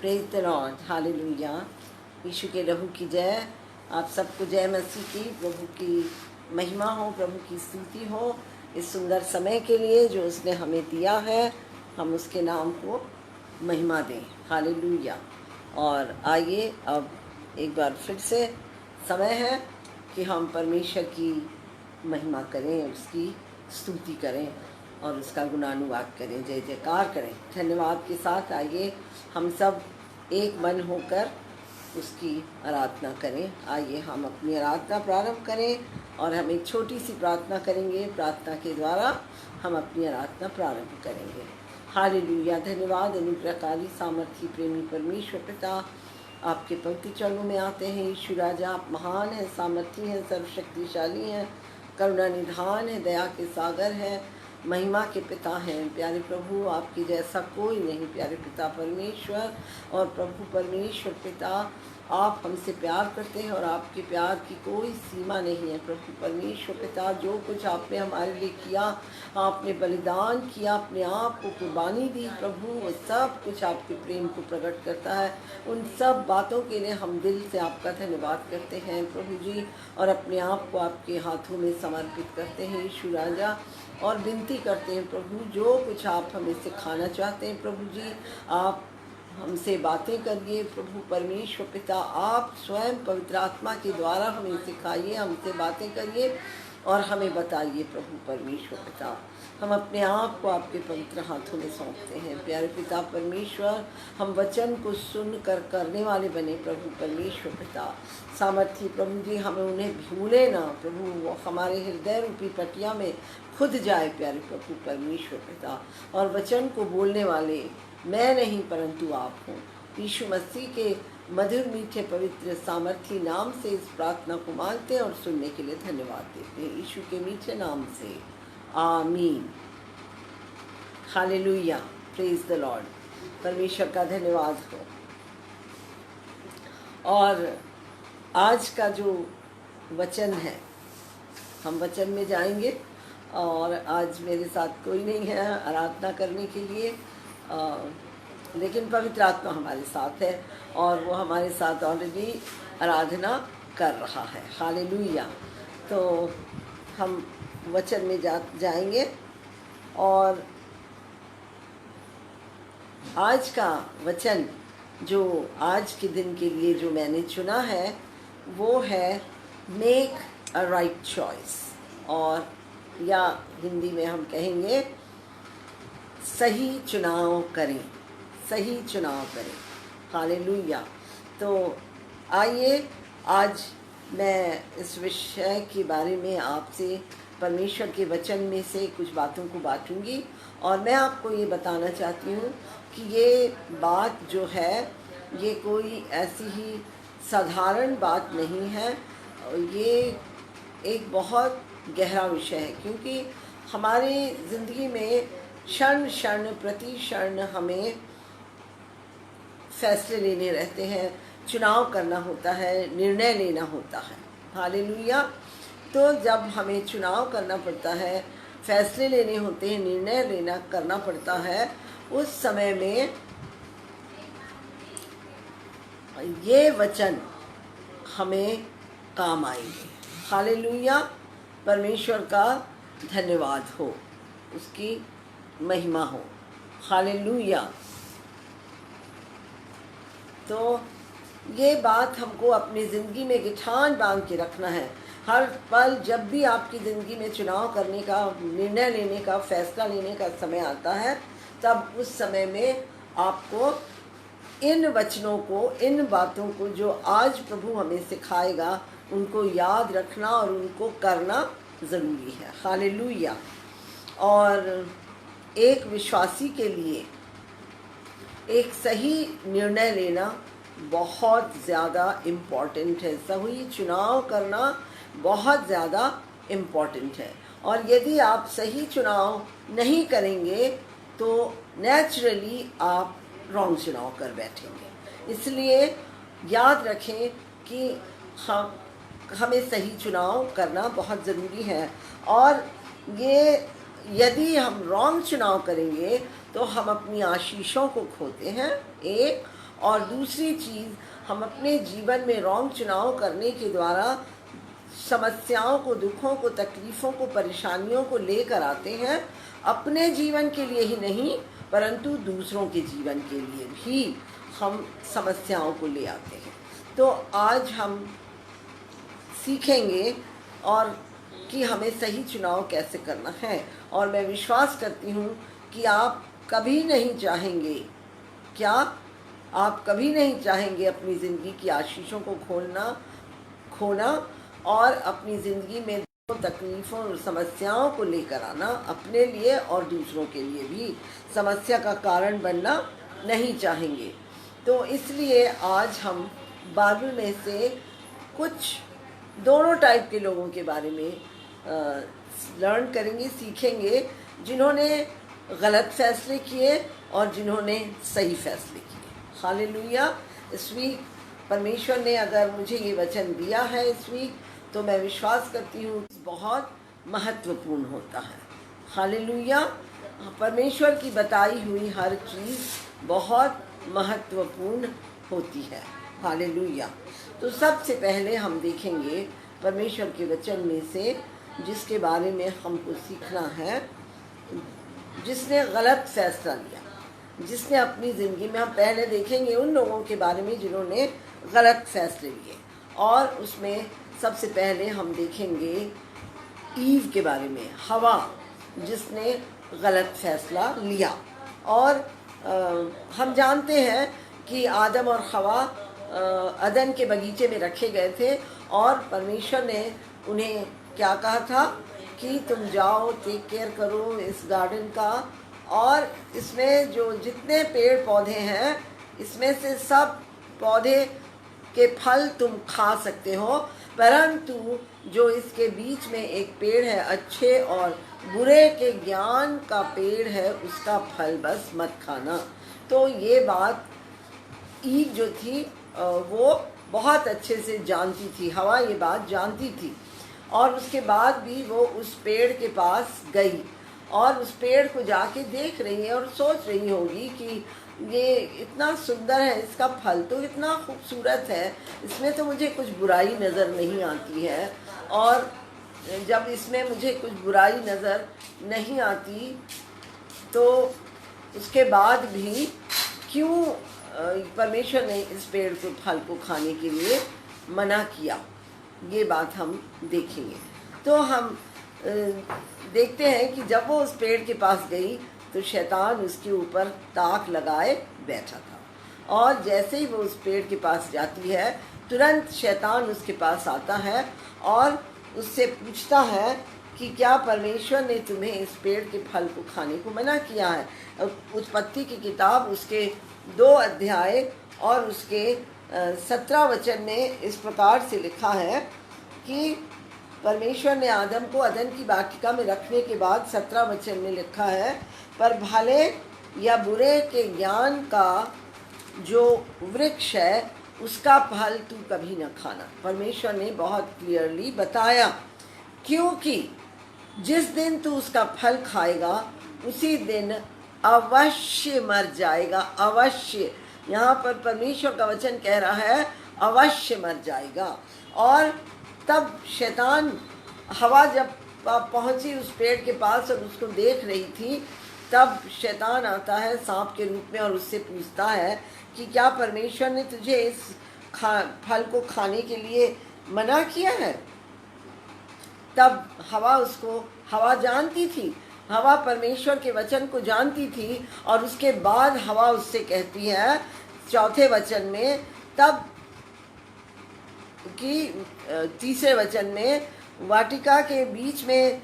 Praise the Lord, hallelujah. यीशु के लहू की जय। आप सबको जय मसीह की। प्रभु की महिमा हो, प्रभु की स्तुति हो इस सुंदर समय के लिए जो उसने हमें दिया है। हम उसके नाम को महिमा दें, हालेलुया। और आइए अब एक बार फिर से समय है कि हम परमेश्वर की महिमा करें, उसकी स्तुति करें और उसका गुणानुवाद करें, जय जयकार करें। धन्यवाद के साथ आइए हम सब एक मन होकर उसकी आराधना करें। आइए हम अपनी आराधना प्रारंभ करें और हम एक छोटी सी प्रार्थना करेंगे। प्रार्थना के द्वारा हम अपनी आराधना प्रारंभ करेंगे। हालेलुया। धन्यवाद अनुग्रहकारी सामर्थी प्रेमी परमेश्वर पिता, आपके पवित्र चरणों में आते हैं। यीशु राजा, आप महान हैं, सामर्थी हैं, सर्वशक्तिशाली हैं, करुणा निधान है, दया के सागर हैं, महिमा के पिता हैं। प्यारे प्रभु, आपके जैसा कोई नहीं। प्यारे पिता परमेश्वर और प्रभु परमेश्वर पिता, आप हमसे प्यार करते हैं और आपके प्यार की कोई सीमा नहीं है। प्रभु परमेश्वर पिता, जो कुछ आपने हमारे लिए किया, आपने बलिदान किया, अपने आप को कुर्बानी दी प्रभु, वो सब कुछ आपके प्रेम को प्रकट करता है। उन सब बातों के लिए हम दिल से आपका धन्यवाद करते हैं प्रभु जी, और अपने आप को आपके हाथों में समर्पित करते हैं यीशु राजा, और विनती करते हैं प्रभु, जो कुछ आप हमें सिखाना चाहते हैं प्रभु जी, आप हमसे बातें करिए प्रभु परमेश्वर पिता। आप स्वयं पवित्र आत्मा के द्वारा हमें सिखाइए, हमसे बातें करिए और हमें बताइए प्रभु परमेश्वर पिता। हम अपने आप को आपके पवित्र हाथों में सौंपते हैं प्यारे पिता परमेश्वर। हम वचन को सुन कर करने वाले बने प्रभु परमेश्वर पिता। सामर्थी प्रभु जी, हमें उन्हें भूले ना प्रभु, वो हमारे हृदय रूपी पटिया में खुद जाए प्यारे प्रभु परमेश्वर पिता। और वचन को बोलने वाले मैं नहीं परंतु आप हो। यीशु मसीह के मधुर मीठे पवित्र सामर्थी नाम से इस प्रार्थना को मांगते हैं और सुनने के लिए धन्यवाद देते हैं यीशु के मीठे नाम से, आमीन। Hallelujah, praise the Lord. परमेश्वर का धन्यवाद हो। और आज का जो वचन है, हम वचन में जाएंगे। और आज मेरे साथ कोई नहीं है आराधना करने के लिए, लेकिन पवित्र आत्मा हमारे साथ है और वो हमारे साथ ऑलरेडी आराधना कर रहा है। हालेलुया। तो हम वचन में जाएंगे। और आज का वचन जो आज के दिन के लिए जो मैंने चुना है वो है मेक अ राइट चॉइस, और या हिंदी में हम कहेंगे सही चुनाव करें, सही चुनाव करें। हालेलुया। तो आइए आज मैं इस विषय के बारे में आपसे परमेश्वर के वचन में से कुछ बातों को बांटूंगी। और मैं आपको ये बताना चाहती हूँ कि ये बात जो है ये कोई ऐसी ही साधारण बात नहीं है, ये एक बहुत गहरा विषय है, क्योंकि हमारी ज़िंदगी में क्षण क्षण प्रति क्षण हमें फैसले लेने रहते हैं, चुनाव करना होता है, निर्णय लेना होता है। हालेलुया। तो जब हमें चुनाव करना पड़ता है, फैसले लेने होते हैं, निर्णय करना पड़ता है, उस समय में ये वचन हमें काम आएंगे। हालेलुया। परमेश्वर का धन्यवाद हो, उसकी महिमा हो। हालेलुया। तो ये बात हमको अपनी ज़िंदगी में गिठान बांध के रखना है। हर पल जब भी आपकी ज़िंदगी में चुनाव करने का, निर्णय लेने का, फैसला लेने का समय आता है, तब उस समय में आपको इन वचनों को, इन बातों को जो आज प्रभु हमें सिखाएगा, उनको याद रखना और उनको करना ज़रूरी है। हालेलुया। और एक विश्वासी के लिए एक सही निर्णय लेना बहुत ज़्यादा इम्पॉर्टेंट है। सही चुनाव करना बहुत ज़्यादा इम्पॉर्टेंट है। और यदि आप सही चुनाव नहीं करेंगे तो नेचुरली आप रॉन्ग चुनाव कर बैठेंगे। इसलिए याद रखें कि हमें सही चुनाव करना बहुत ज़रूरी है। और ये यदि हम रॉन्ग चुनाव करेंगे तो हम अपनी आशीषों को खोते हैं एक, और दूसरी चीज़, हम अपने जीवन में रॉन्ग चुनाव करने के द्वारा समस्याओं को, दुखों को, तकलीफ़ों को, परेशानियों को लेकर आते हैं। अपने जीवन के लिए ही नहीं परंतु दूसरों के जीवन के लिए भी हम समस्याओं को ले आते हैं। तो आज हम सीखेंगे और कि हमें सही चुनाव कैसे करना है। और मैं विश्वास करती हूँ कि आप कभी नहीं चाहेंगे, क्या आप कभी नहीं चाहेंगे अपनी ज़िंदगी की आशीषों को खोना और अपनी ज़िंदगी में तकलीफ़ों और समस्याओं को लेकर आना, अपने लिए और दूसरों के लिए भी समस्या का कारण बनना नहीं चाहेंगे। तो इसलिए आज हम बाइबल में से कुछ दोनों टाइप के लोगों के बारे में लर्न करेंगे, सीखेंगे, जिन्होंने गलत फैसले किए और जिन्होंने सही फैसले किए। हालेलुया। इस वीक परमेश्वर ने अगर मुझे ये वचन दिया है इस वीक, तो मैं विश्वास करती हूँ बहुत महत्वपूर्ण होता है। हालेलुया। परमेश्वर की बताई हुई हर चीज़ बहुत महत्वपूर्ण होती है। हालेलुया। तो सबसे पहले हम देखेंगे परमेश्वर के वचन में से, जिसके बारे में हमको सीखना है, जिसने गलत फैसला लिया, जिसने अपनी ज़िंदगी में, हम पहले देखेंगे उन लोगों के बारे में जिन्होंने गलत फैसले लिए, और उसमें सबसे पहले हम देखेंगे ईव के बारे में, हवा, जिसने गलत फैसला लिया। और हम जानते हैं कि आदम और हवा अदन के बगीचे में रखे गए थे और परमेश्वर ने उन्हें क्या कहा था कि तुम जाओ, टेक केयर करो इस गार्डन का, और इसमें जो जितने पेड़ पौधे हैं इसमें से सब पौधे के फल तुम खा सकते हो, परंतु जो इसके बीच में एक पेड़ है, अच्छे और बुरे के ज्ञान का पेड़ है, उसका फल बस मत खाना। तो ये बात ईव जो थी वो बहुत अच्छे से जानती थी, हवा ये बात जानती थी, और उसके बाद भी वो उस पेड़ के पास गई और उस पेड़ को जाके देख रही है और सोच रही होगी कि ये इतना सुंदर है, इसका फल तो इतना खूबसूरत है, इसमें तो मुझे कुछ बुराई नज़र नहीं आती है। और जब इसमें मुझे कुछ बुराई नज़र नहीं आती तो उसके बाद भी क्यों परमेश्वर ने इस पेड़ को, फल को खाने के लिए मना किया, ये बात हम देखेंगे। तो हम देखते हैं कि जब वो उस पेड़ के पास गई तो शैतान उसके ऊपर ताक लगाए बैठा था, और जैसे ही वो उस पेड़ के पास जाती है तुरंत शैतान उसके पास आता है और उससे पूछता है कि क्या परमेश्वर ने तुम्हें इस पेड़ के फल को खाने को मना किया है। उत्पत्ति की किताब उसके 2 अध्याय और उसके 17 वचन में इस प्रकार से लिखा है कि परमेश्वर ने आदम को अदन की वाटिका में रखने के बाद 17 वचन में लिखा है, पर भले या बुरे के ज्ञान का जो वृक्ष है उसका फल तू कभी न खाना। परमेश्वर ने बहुत क्लियरली बताया, क्योंकि जिस दिन तू उसका फल खाएगा उसी दिन अवश्य मर जाएगा। अवश्य, यहाँ पर परमेश्वर का वचन कह रहा है अवश्य मर जाएगा। और तब शैतान, हवा जब पहुंची उस पेड़ के पास और उसको देख रही थी, तब शैतान आता है सांप के रूप में और उससे पूछता है कि क्या परमेश्वर ने तुझे इस फल को खाने के लिए मना किया है। तब हवा जानती थी, हवा परमेश्वर के वचन को जानती थी, और उसके बाद हवा उससे कहती है 4 वचन में, तब कि 3 वचन में, वाटिका के बीच में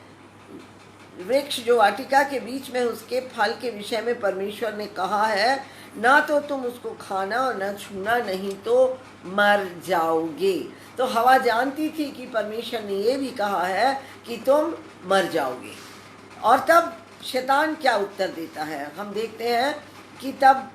वृक्ष, जो वाटिका के बीच में उसके फल के विषय में परमेश्वर ने कहा है, ना तो तुम उसको खाना और न छूना, नहीं तो मर जाओगे। तो हवा जानती थी कि परमेश्वर ने ये भी कहा है कि तुम मर जाओगे। और तब शैतान क्या उत्तर देता है, हम देखते हैं कि तब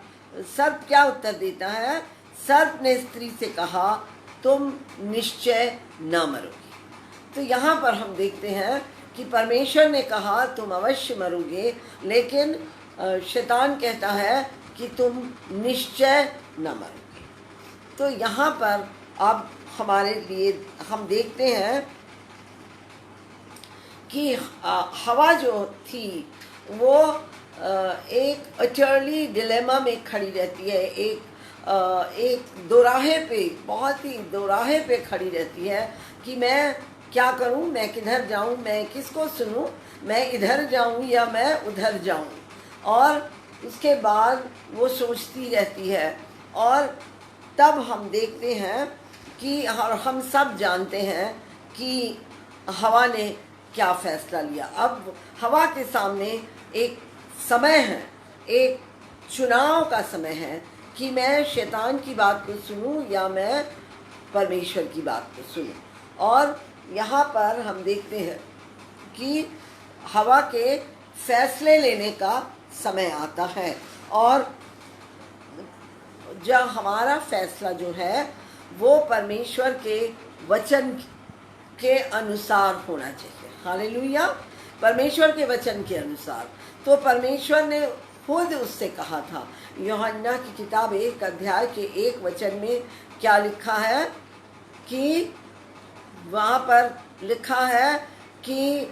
सर्प क्या उत्तर देता है। सर्प ने स्त्री से कहा, तुम निश्चय न मरोगे। तो यहाँ पर हम देखते हैं कि परमेश्वर ने कहा तुम अवश्य मरोगे, लेकिन शैतान कहता है कि तुम निश्चय न मरोगे। तो यहाँ पर अब हमारे लिए हम देखते हैं कि हवा जो थी वो एक अटर्ली डिलेमा में खड़ी रहती है, एक दोराहे पे, बहुत ही दोराहे पे खड़ी रहती है कि मैं क्या करूं, मैं किधर जाऊं, मैं किसको सुनूं, मैं इधर जाऊं या मैं उधर जाऊं। और उसके बाद वो सोचती रहती है। और तब हम देखते हैं कि हम सब जानते हैं कि हवा ने क्या फैसला लिया। अब हवा के सामने एक समय है, एक चुनाव का समय है कि मैं शैतान की बात को सुनूं या मैं परमेश्वर की बात को सुनूं। और यहाँ पर हम देखते हैं कि हवा के फैसले लेने का समय आता है। और जब हमारा फैसला जो है वो परमेश्वर के वचन के अनुसार होना चाहिए। हालेलुया, परमेश्वर के वचन के अनुसार। तो परमेश्वर ने खुद उससे कहा था, यूहन्ना की किताब 1 अध्याय के 1 वचन में क्या लिखा है कि वहाँ पर लिखा है कि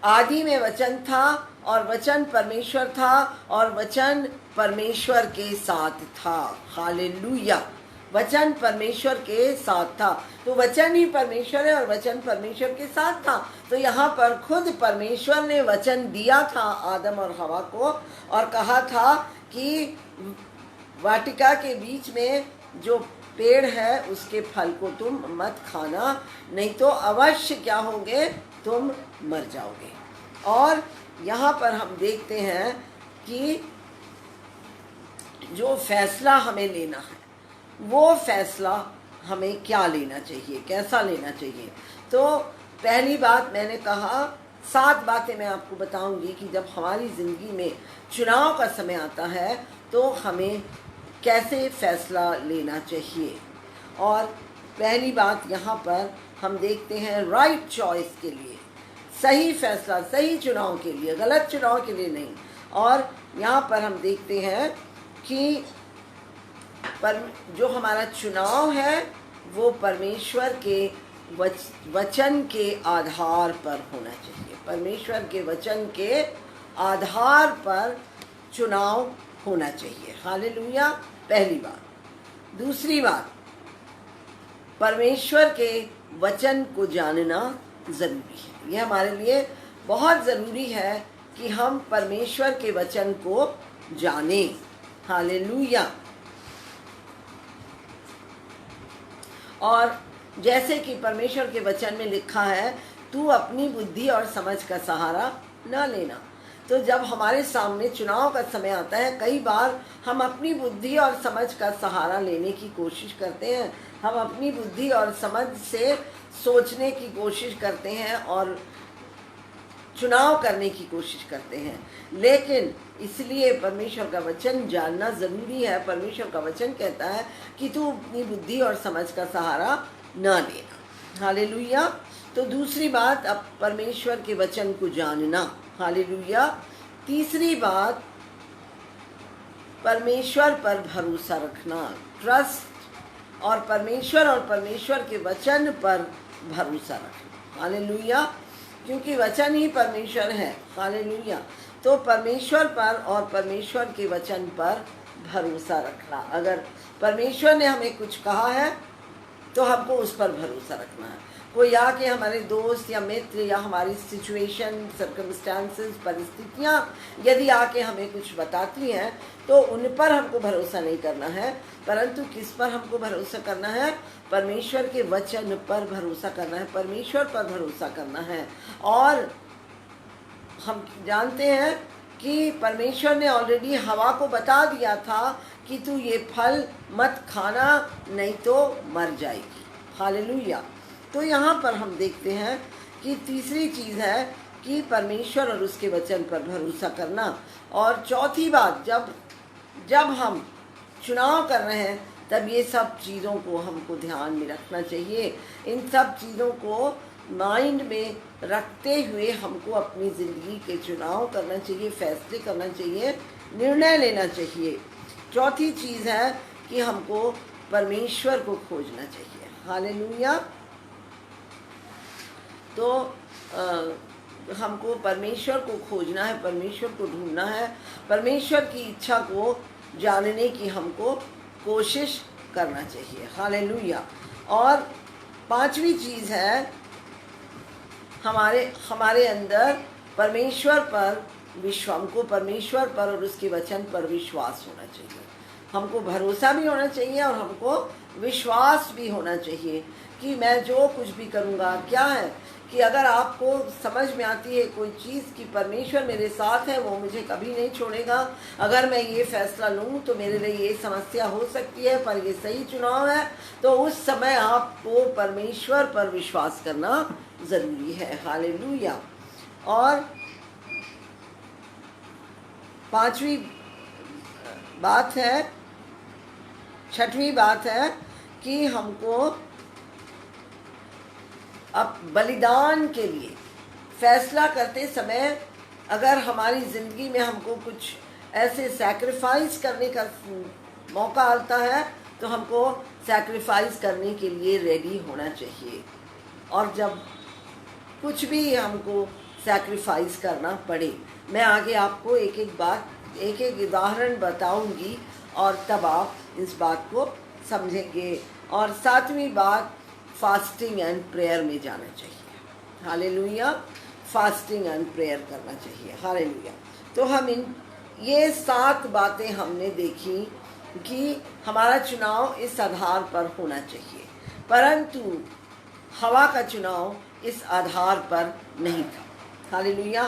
आदि में वचन था और वचन परमेश्वर था और वचन परमेश्वर के साथ था। हालेलुया, वचन परमेश्वर के साथ था। तो वचन ही परमेश्वर है और वचन परमेश्वर के साथ था। तो यहाँ पर खुद परमेश्वर ने वचन दिया था आदम और हवा को और कहा था कि वाटिका के बीच में जो पेड़ है उसके फल को तुम मत खाना, नहीं तो अवश्य क्या होगे, तुम मर जाओगे। और यहाँ पर हम देखते हैं कि जो फैसला हमें लेना है वो फैसला हमें क्या लेना चाहिए, कैसा लेना चाहिए। तो पहली बात मैंने कहा, 7 बातें मैं आपको बताऊंगी कि जब हमारी ज़िंदगी में चुनाव का समय आता है तो हमें कैसे फैसला लेना चाहिए। और पहली बात यहाँ पर हम देखते हैं राइट चॉइस के लिए, सही फैसला, सही चुनाव के लिए, गलत चुनाव के लिए नहीं। और यहाँ पर हम देखते हैं कि जो हमारा चुनाव है वो परमेश्वर के वचन के आधार पर होना चाहिए। परमेश्वर के वचन के आधार पर चुनाव होना चाहिए। हालेलुया, पहली बात। दूसरी बात, परमेश्वर के वचन को जानना ज़रूरी है। यह हमारे लिए बहुत ज़रूरी है कि हम परमेश्वर के वचन को जानें। हालेलुया। और जैसे कि परमेश्वर के वचन में लिखा है, तू अपनी बुद्धि और समझ का सहारा न लेना। तो जब हमारे सामने चुनाव का समय आता है, कई बार हम अपनी बुद्धि और समझ का सहारा लेने की कोशिश करते हैं, हम अपनी बुद्धि और समझ से सोचने की कोशिश करते हैं और चुनाव करने की कोशिश करते हैं। लेकिन इसलिए परमेश्वर का वचन जानना ज़रूरी है। परमेश्वर का वचन कहता है कि तू अपनी बुद्धि और समझ का सहारा न लेना। हालेलुया। तो दूसरी बात, अब परमेश्वर के वचन को जानना। हालेलुया। तीसरी बात, परमेश्वर पर भरोसा रखना, ट्रस्ट, और परमेश्वर के वचन पर भरोसा रखना। हालेलुया, क्योंकि वचन ही परमेश्वर है। हालेलुया। तो परमेश्वर पर और परमेश्वर के वचन पर भरोसा रखना। अगर परमेश्वर ने हमें कुछ कहा है तो हमको उस पर भरोसा रखना है। कोई आके, हमारे दोस्त या मित्र या हमारी सिचुएशन, सर्कमस्टांसेस, परिस्थितियाँ यदि आके हमें कुछ बताती हैं तो उन पर हमको भरोसा नहीं करना है, परंतु किस पर हमको भरोसा करना है? परमेश्वर के वचन पर भरोसा करना है, परमेश्वर पर भरोसा करना है। और हम जानते हैं कि परमेश्वर ने ऑलरेडी हवा को बता दिया था कि तू ये फल मत खाना, नहीं तो मर जाएगी। हालेलुया। तो यहाँ पर हम देखते हैं कि तीसरी चीज़ है कि परमेश्वर और उसके वचन पर भरोसा करना। और चौथी बात, जब हम चुनाव कर रहे हैं तब ये सब चीज़ों को हमको ध्यान में रखना चाहिए। इन सब चीज़ों को माइंड में रखते हुए हमको अपनी ज़िंदगी के चुनाव करना चाहिए, फैसले करना चाहिए निर्णय लेना चाहिए। चौथी चीज़ है कि हमको परमेश्वर को खोजना चाहिए। हालेलुया। तो हमको परमेश्वर को खोजना है, परमेश्वर को ढूंढना है, परमेश्वर की इच्छा को जानने की हमको कोशिश करना चाहिए। हालेलुया। और पांचवी चीज़ है हमारे अंदर परमेश्वर पर हमको परमेश्वर पर और उसके वचन पर विश्वास होना चाहिए। हमको भरोसा भी होना चाहिए और हमको विश्वास भी होना चाहिए कि मैं जो कुछ भी करूँगा, क्या है कि अगर आपको समझ में आती है कोई चीज़ कि परमेश्वर मेरे साथ है, वो मुझे कभी नहीं छोड़ेगा, अगर मैं ये फैसला लूँ तो मेरे लिए ये समस्या हो सकती है पर ये सही चुनाव है, तो उस समय आपको परमेश्वर पर विश्वास करना ज़रूरी है। हालेलुया। और पांचवी बात है, छठवीं बात है कि हमको अब बलिदान के लिए फैसला करते समय अगर हमारी ज़िंदगी में हमको कुछ ऐसे सैक्रिफाइस करने का मौका आता है तो हमको सैक्रिफाइस करने के लिए रेडी होना चाहिए। और जब कुछ भी हमको सैक्रिफाइस करना पड़े, मैं आगे आपको एक एक उदाहरण बताऊंगी और तब आप इस बात को समझेंगे। और सातवीं बात, फास्टिंग एंड प्रेयर में जाना चाहिए। हालेलुया। फास्टिंग एंड प्रेयर करना चाहिए। हालेलुया। तो हम ये 7 बातें हमने देखी कि हमारा चुनाव इस आधार पर होना चाहिए, परंतु हवा का चुनाव इस आधार पर नहीं था। हालेलुया।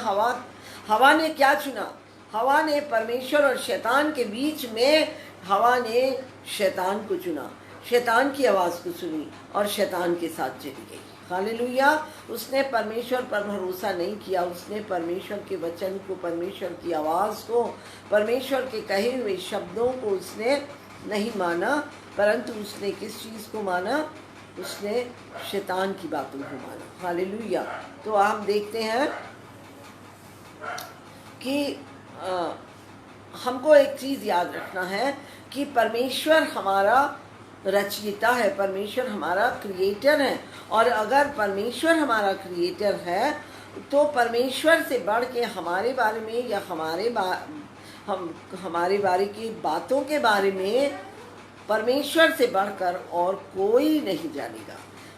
हवा ने क्या चुना? हवा ने परमेश्वर और शैतान के बीच में हवा ने शैतान को चुना, शैतान की आवाज़ को सुनी और शैतान के साथ चली गई। हालेलुया। उसने परमेश्वर पर भरोसा नहीं किया, उसने परमेश्वर के वचन को, परमेश्वर की आवाज़ को, परमेश्वर के कहे हुए शब्दों को उसने नहीं माना, परंतु उसने किस चीज़ को माना? उसने शैतान की बातों को माना। हालेलुया। तो हम देखते हैं कि हमको एक चीज़ याद रखना है कि परमेश्वर हमारा रचयिता है, परमेश्वर हमारा क्रिएटर है। और अगर परमेश्वर हमारा क्रिएटर है तो परमेश्वर से बढ़ के हमारे बारे में या हमारे बारे की बातों के बारे में परमेश्वर से बढ़कर और कोई नहीं जानेगा।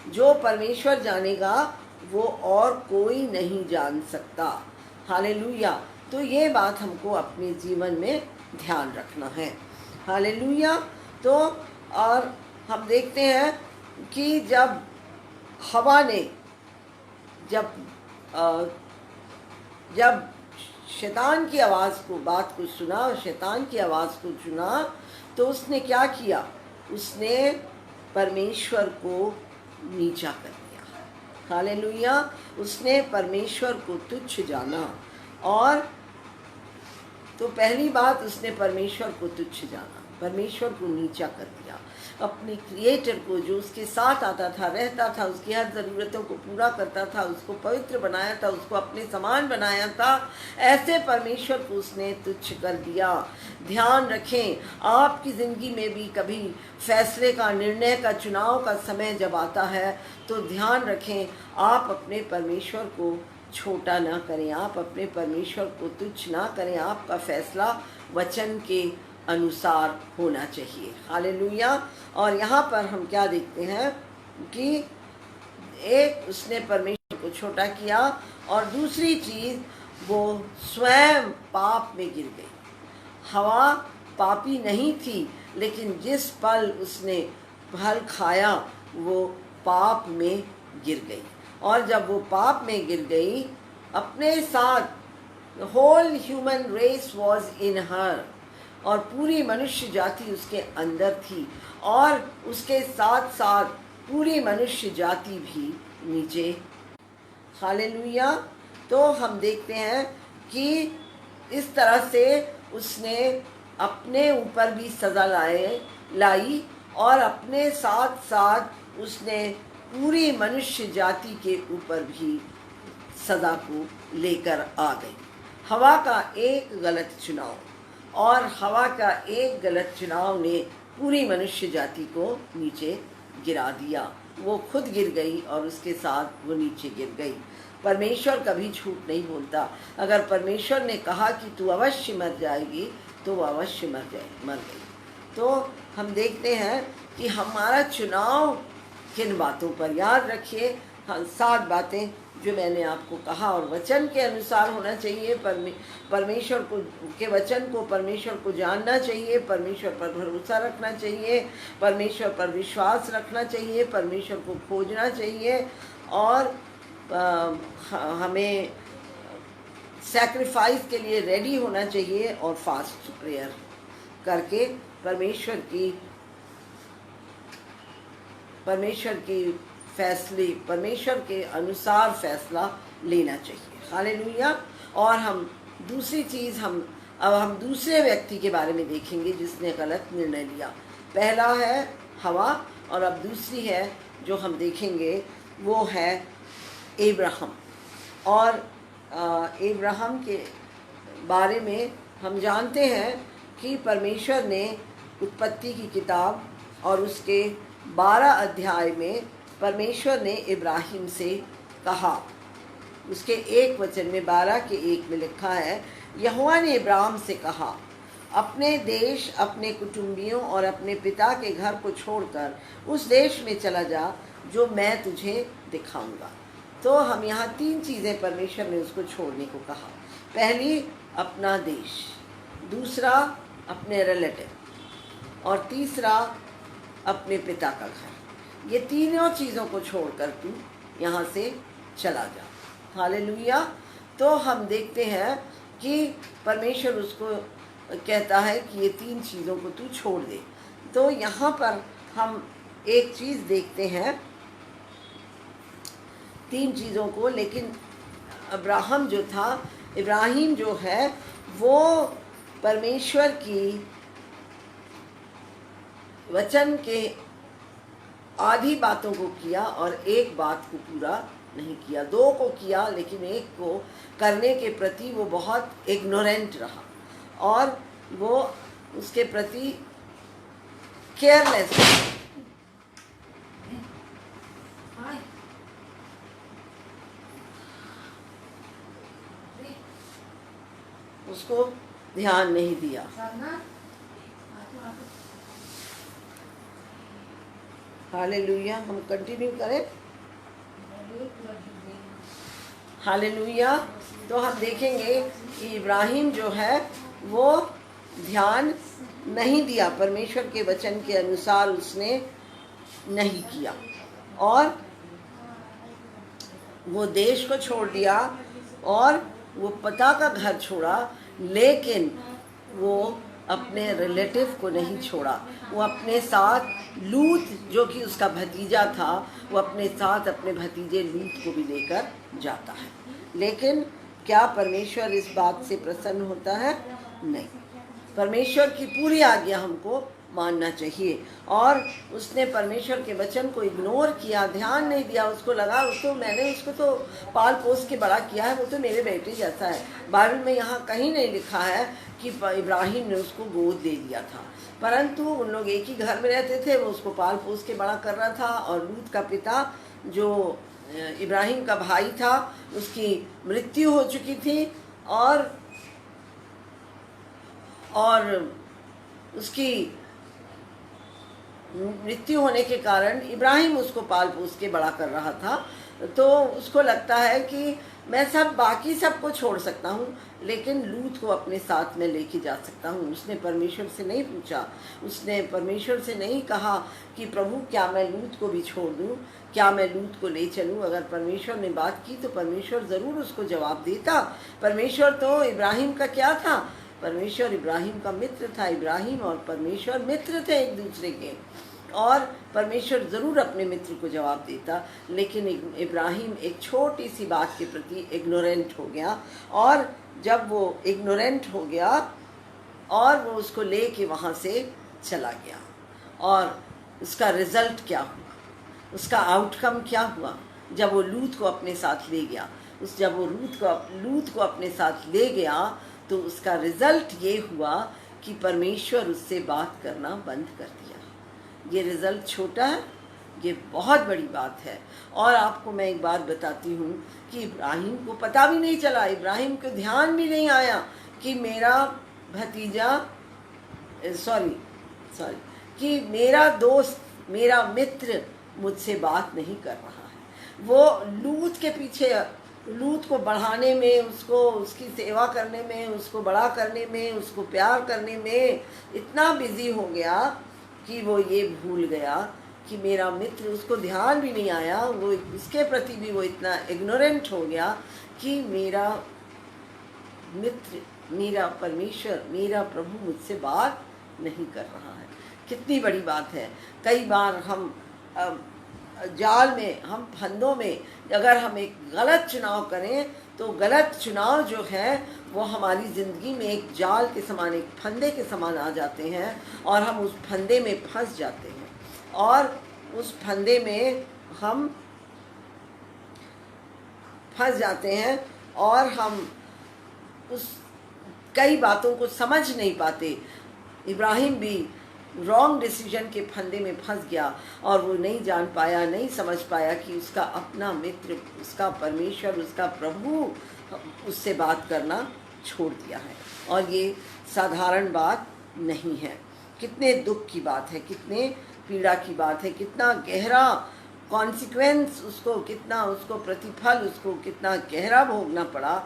जो परमेश्वर जानेगा वो और कोई नहीं जान सकता। हालेलुया। तो ये बात हमको अपने जीवन में ध्यान रखना है। हालेलुया। तो और हम देखते हैं कि जब हवा ने जब शैतान की आवाज़ को, बात को सुना और शैतान की आवाज़ को चुना, तो उसने क्या किया? उसने परमेश्वर को नीचा कर दिया। हालेलुया। उसने परमेश्वर को तुच्छ जाना। और तो पहली बात, उसने परमेश्वर को तुच्छ जाना, परमेश्वर को नीचा कर दिया। अपने क्रिएटर को, जो उसके साथ आता था, रहता था, उसकी हर ज़रूरतों को पूरा करता था, उसको पवित्र बनाया था, उसको अपने समान बनाया था, ऐसे परमेश्वर को उसने तुच्छ कर दिया। ध्यान रखें, आपकी ज़िंदगी में भी कभी फैसले का, निर्णय का, चुनाव का समय जब आता है तो ध्यान रखें, आप अपने परमेश्वर को छोटा ना करें, आप अपने परमेश्वर को तुच्छ ना करें। आपका फैसला वचन के अनुसार होना चाहिए। हालेलुया। और यहाँ पर हम क्या देखते हैं कि एक, उसने परमेश्वर को छोटा किया, और दूसरी चीज़, वो स्वयं पाप में गिर गई। हवा पापी नहीं थी, लेकिन जिस पल उसने फल खाया वो पाप में गिर गई। और जब वो पाप में गिर गई, अपने साथ whole human race was in her, और पूरी मनुष्य जाति उसके अंदर थी, और उसके साथ साथ पूरी मनुष्य जाति भी नीचे। हालेलुया। तो हम देखते हैं कि इस तरह से उसने अपने ऊपर भी सज़ा लाई और अपने साथ साथ उसने पूरी मनुष्य जाति के ऊपर भी सज़ा को लेकर आ गई। हवा का एक गलत चुनाव, और हवा का एक गलत चुनाव ने पूरी मनुष्य जाति को नीचे गिरा दिया। वो खुद गिर गई और उसके साथ वो नीचे गिर गई। परमेश्वर कभी झूठ नहीं बोलता। अगर परमेश्वर ने कहा कि तू अवश्य मर जाएगी तो वो अवश्य मर गई। तो हम देखते हैं कि हमारा चुनाव किन बातों पर, याद रखिए, हाँ 7 बातें जो मैंने आपको कहा, और वचन के अनुसार होना चाहिए। परमेश्वर को के वचन को, परमेश्वर को जानना चाहिए, परमेश्वर पर भरोसा रखना चाहिए, परमेश्वर पर विश्वास रखना चाहिए, परमेश्वर को खोजना चाहिए, और हमें सैक्रिफाइस के लिए रेडी होना चाहिए, और फास्ट प्रेयर करके परमेश्वर की फैसले, परमेश्वर के अनुसार फैसला लेना चाहिए। हालेलुया। और हम दूसरी चीज़, अब हम दूसरे व्यक्ति के बारे में देखेंगे जिसने गलत निर्णय लिया। पहला है हवा, और अब दूसरी है जो हम देखेंगे वो है अब्राहम। और अब्राहम के बारे में हम जानते हैं कि परमेश्वर ने उत्पत्ति की किताब और उसके 12 अध्याय में परमेश्वर ने इब्राहिम से कहा, उसके 1 वचन में 12 के 1 में लिखा है, यहोवा ने इब्राहिम से कहा, अपने देश, अपने कुटुंबियों और अपने पिता के घर को छोड़कर उस देश में चला जा जो मैं तुझे दिखाऊंगा। तो हम यहाँ 3 चीज़ें परमेश्वर ने उसको छोड़ने को कहा। पहली अपना देश, दूसरा अपने रिलेटिव, और तीसरा अपने पिता का घर। ये तीनों चीज़ों को छोड़कर तू यहाँ से चला जा। हालेलुया। तो हम देखते हैं कि परमेश्वर उसको कहता है कि ये 3 चीज़ों को तू छोड़ दे। तो यहाँ पर हम एक चीज़ देखते हैं, 3 चीज़ों को, लेकिन इब्राहिम जो है वो परमेश्वर की वचन के आधी बातों को किया और एक बात को पूरा नहीं किया। 2 को किया लेकिन एक को करने के प्रति वो बहुत इग्नोरेंट रहा, और वो उसके प्रति केयरलेस। उसको ध्यान नहीं दिया। हालेलुया। हम कंटिन्यू करें। हालेलुया। तो हम देखेंगे कि इब्राहिम जो है वो ध्यान नहीं दिया, परमेश्वर के वचन के अनुसार उसने नहीं किया, और वो देश को छोड़ दिया और वो पिता का घर छोड़ा, लेकिन वो अपने रिलेटिव को नहीं छोड़ा। वो अपने साथ लूत, जो कि उसका भतीजा था, वो अपने साथ अपने भतीजे लूत को भी लेकर जाता है। लेकिन क्या परमेश्वर इस बात से प्रसन्न होता है? नहीं। परमेश्वर की पूरी आज्ञा हमको मानना चाहिए, और उसने परमेश्वर के वचन को इग्नोर किया, ध्यान नहीं दिया। उसको लगा मैंने उसको तो पाल पोस के बड़ा किया है, वो तो मेरे बेटे जैसा है। बाइबल में यहाँ कहीं नहीं लिखा है कि इब्राहिम ने उसको गोद दे दिया था, परंतु उन लोग एक ही घर में रहते थे। वो उसको पाल पोस के बड़ा कर रहा था, और लूत का पिता जो इब्राहिम का भाई था, उसकी मृत्यु हो चुकी थी, और उसकी मृत्यु होने के कारण इब्राहिम उसको पाल पोस के बड़ा कर रहा था। तो उसको लगता है कि मैं बाकी सबको छोड़ सकता हूँ, लेकिन लूत को अपने साथ में लेके जा सकता हूँ। उसने परमेश्वर से नहीं पूछा, उसने परमेश्वर से नहीं कहा कि प्रभु क्या मैं लूत को भी छोड़ दूँ, क्या मैं लूत को ले चलूँ। अगर परमेश्वर ने बात की तो परमेश्वर ज़रूर उसको जवाब देता। परमेश्वर तो इब्राहिम का क्या था? परमेश्वर इब्राहिम का मित्र था। इब्राहिम और परमेश्वर मित्र थे एक दूसरे के, और परमेश्वर ज़रूर अपने मित्र को जवाब देता। लेकिन इब्राहिम एक छोटी सी बात के प्रति इग्नोरेंट हो गया, और जब वो इग्नोरेंट हो गया और वो उसको ले के वहाँ से चला गया, और उसका रिज़ल्ट क्या हुआ, उसका आउटकम क्या हुआ? जब वो लूत को अपने साथ ले गया, जब वो लूत को अपने साथ ले गया, तो उसका रिज़ल्ट ये हुआ कि परमेश्वर उससे बात करना बंद कर दिया। ये रिज़ल्ट छोटा है, ये बहुत बड़ी बात है। और आपको मैं एक बात बताती हूँ कि इब्राहिम को पता भी नहीं चला, इब्राहिम को ध्यान भी नहीं आया कि मेरा भतीजा सॉरी कि मेरा दोस्त, मेरा मित्र मुझसे बात नहीं कर रहा है। वो लूत के पीछे, लूत को बढ़ाने में, उसको उसकी सेवा करने में, उसको बड़ा करने में, उसको प्यार करने में इतना बिजी हो गया कि वो ये भूल गया कि मेरा मित्र, उसको ध्यान भी नहीं आया, वो इसके प्रति भी वो इतना इग्नोरेंट हो गया कि मेरा मित्र, मेरा परमेश्वर, मेरा प्रभु मुझसे बात नहीं कर रहा है। कितनी बड़ी बात है। कई बार हम जाल में, हम फंदों में अगर हम एक गलत चुनाव करें तो गलत चुनाव जो है वो हमारी ज़िंदगी में एक जाल के समान, एक फंदे के समान आ जाते हैं और हम उस फंदे में फंस जाते हैं और उस फंदे में हम फंस जाते हैं और हम उस कई बातों को समझ नहीं पाते। इब्राहिम भी रॉन्ग डिसीजन के फंदे में फंस गया और वो नहीं जान पाया, नहीं समझ पाया कि उसका अपना मित्र, उसका परमेश्वर, उसका प्रभु उससे बात करना छोड़ दिया है। और ये साधारण बात नहीं है। कितने दुख की बात है, कितने पीड़ा की बात है, कितना गहरा कॉन्सिक्वेंस उसको, कितना उसको प्रतिफल, उसको कितना गहरा भोगना पड़ा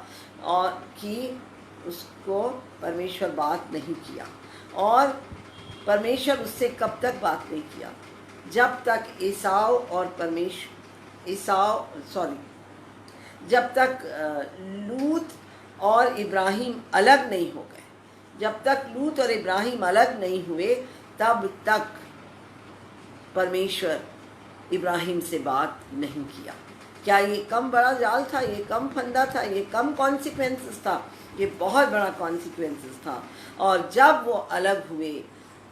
और कि उसको परमेश्वर बात नहीं किया। और परमेश्वर उससे कब तक बात नहीं किया? जब तक जब तक लूत और इब्राहिम अलग नहीं हो गए, जब तक लूत और इब्राहिम अलग नहीं हुए तब तक परमेश्वर इब्राहिम से बात नहीं किया। क्या ये कम बड़ा जाल था? ये कम फंदा था? ये कम कॉन्सिक्वेंसेस था? ये बहुत बड़ा कॉन्सिक्वेंसेस था। और जब वो अलग हुए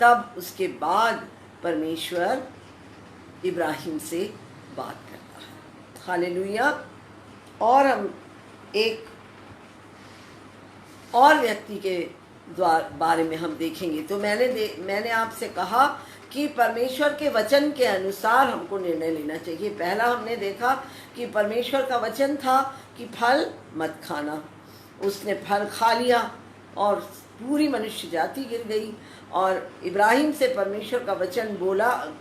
तब उसके बाद परमेश्वर इब्राहिम से बात करता है। हालेलुया। और हम एक और व्यक्ति के बारे में हम देखेंगे। तो मैंने आपसे कहा कि परमेश्वर के वचन के अनुसार हमको निर्णय लेना चाहिए। पहला हमने देखा कि परमेश्वर का वचन था कि फल मत खाना। उसने फल खा लिया और पूरी मनुष्य जाति गिर गई। और इब्राहिम से परमेश्वर का वचन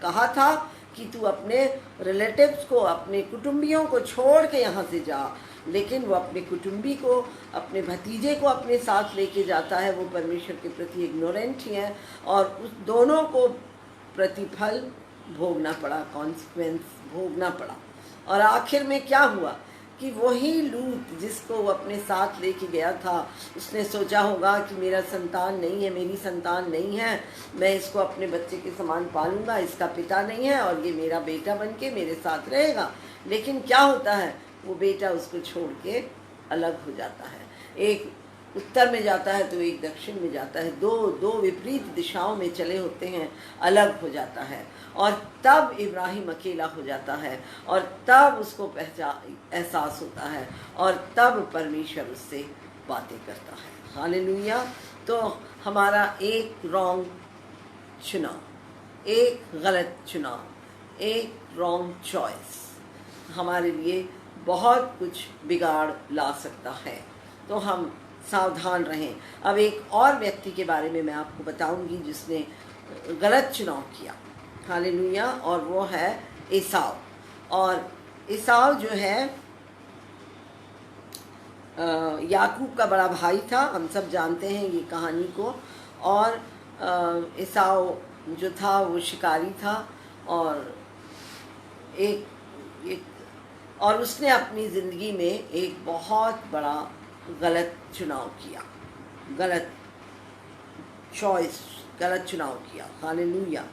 कहा था कि तू अपने रिलेटिव्स को, अपने कुटुंबियों को छोड़ के यहाँ से जा। लेकिन वो अपने कुटुंबी को, अपने भतीजे को अपने साथ लेके जाता है। वो परमेश्वर के प्रति इग्नोरेंट ही है और उस दोनों को प्रतिफल भोगना पड़ा, कॉन्सिक्वेंस भोगना पड़ा। और आखिर में क्या हुआ कि वही लूत जिसको वो अपने साथ लेके गया था, उसने सोचा होगा कि मेरा संतान नहीं है, मेरी संतान नहीं है, मैं इसको अपने बच्चे के समान पालूंगा, इसका पिता नहीं है और ये मेरा बेटा बनके मेरे साथ रहेगा। लेकिन क्या होता है, वो बेटा उसको छोड़ के अलग हो जाता है। एक उत्तर में जाता है तो एक दक्षिण में जाता है। दो विपरीत दिशाओं में चले होते हैं, अलग हो जाता है। और तब इब्राहिम अकेला हो जाता है और तब उसको एहसास होता है और तब परमेश्वर उससे बातें करता है। हालेलुया। तो हमारा एक रॉन्ग चुनाव, एक गलत चुनाव, एक रॉन्ग चॉइस हमारे लिए बहुत कुछ बिगाड़ ला सकता है। तो हम सावधान रहें। अब एक और व्यक्ति के बारे में मैं आपको बताऊंगी जिसने गलत चुनाव किया। हालेलुया। और वो है एसाव। और एसाव जो है याकूब का बड़ा भाई था। हम सब जानते हैं ये कहानी को। और एसाव जो था वो शिकारी था और और उसने अपनी ज़िंदगी में एक बहुत बड़ा गलत चुनाव किया, गलत चुनाव किया। हालेलुया।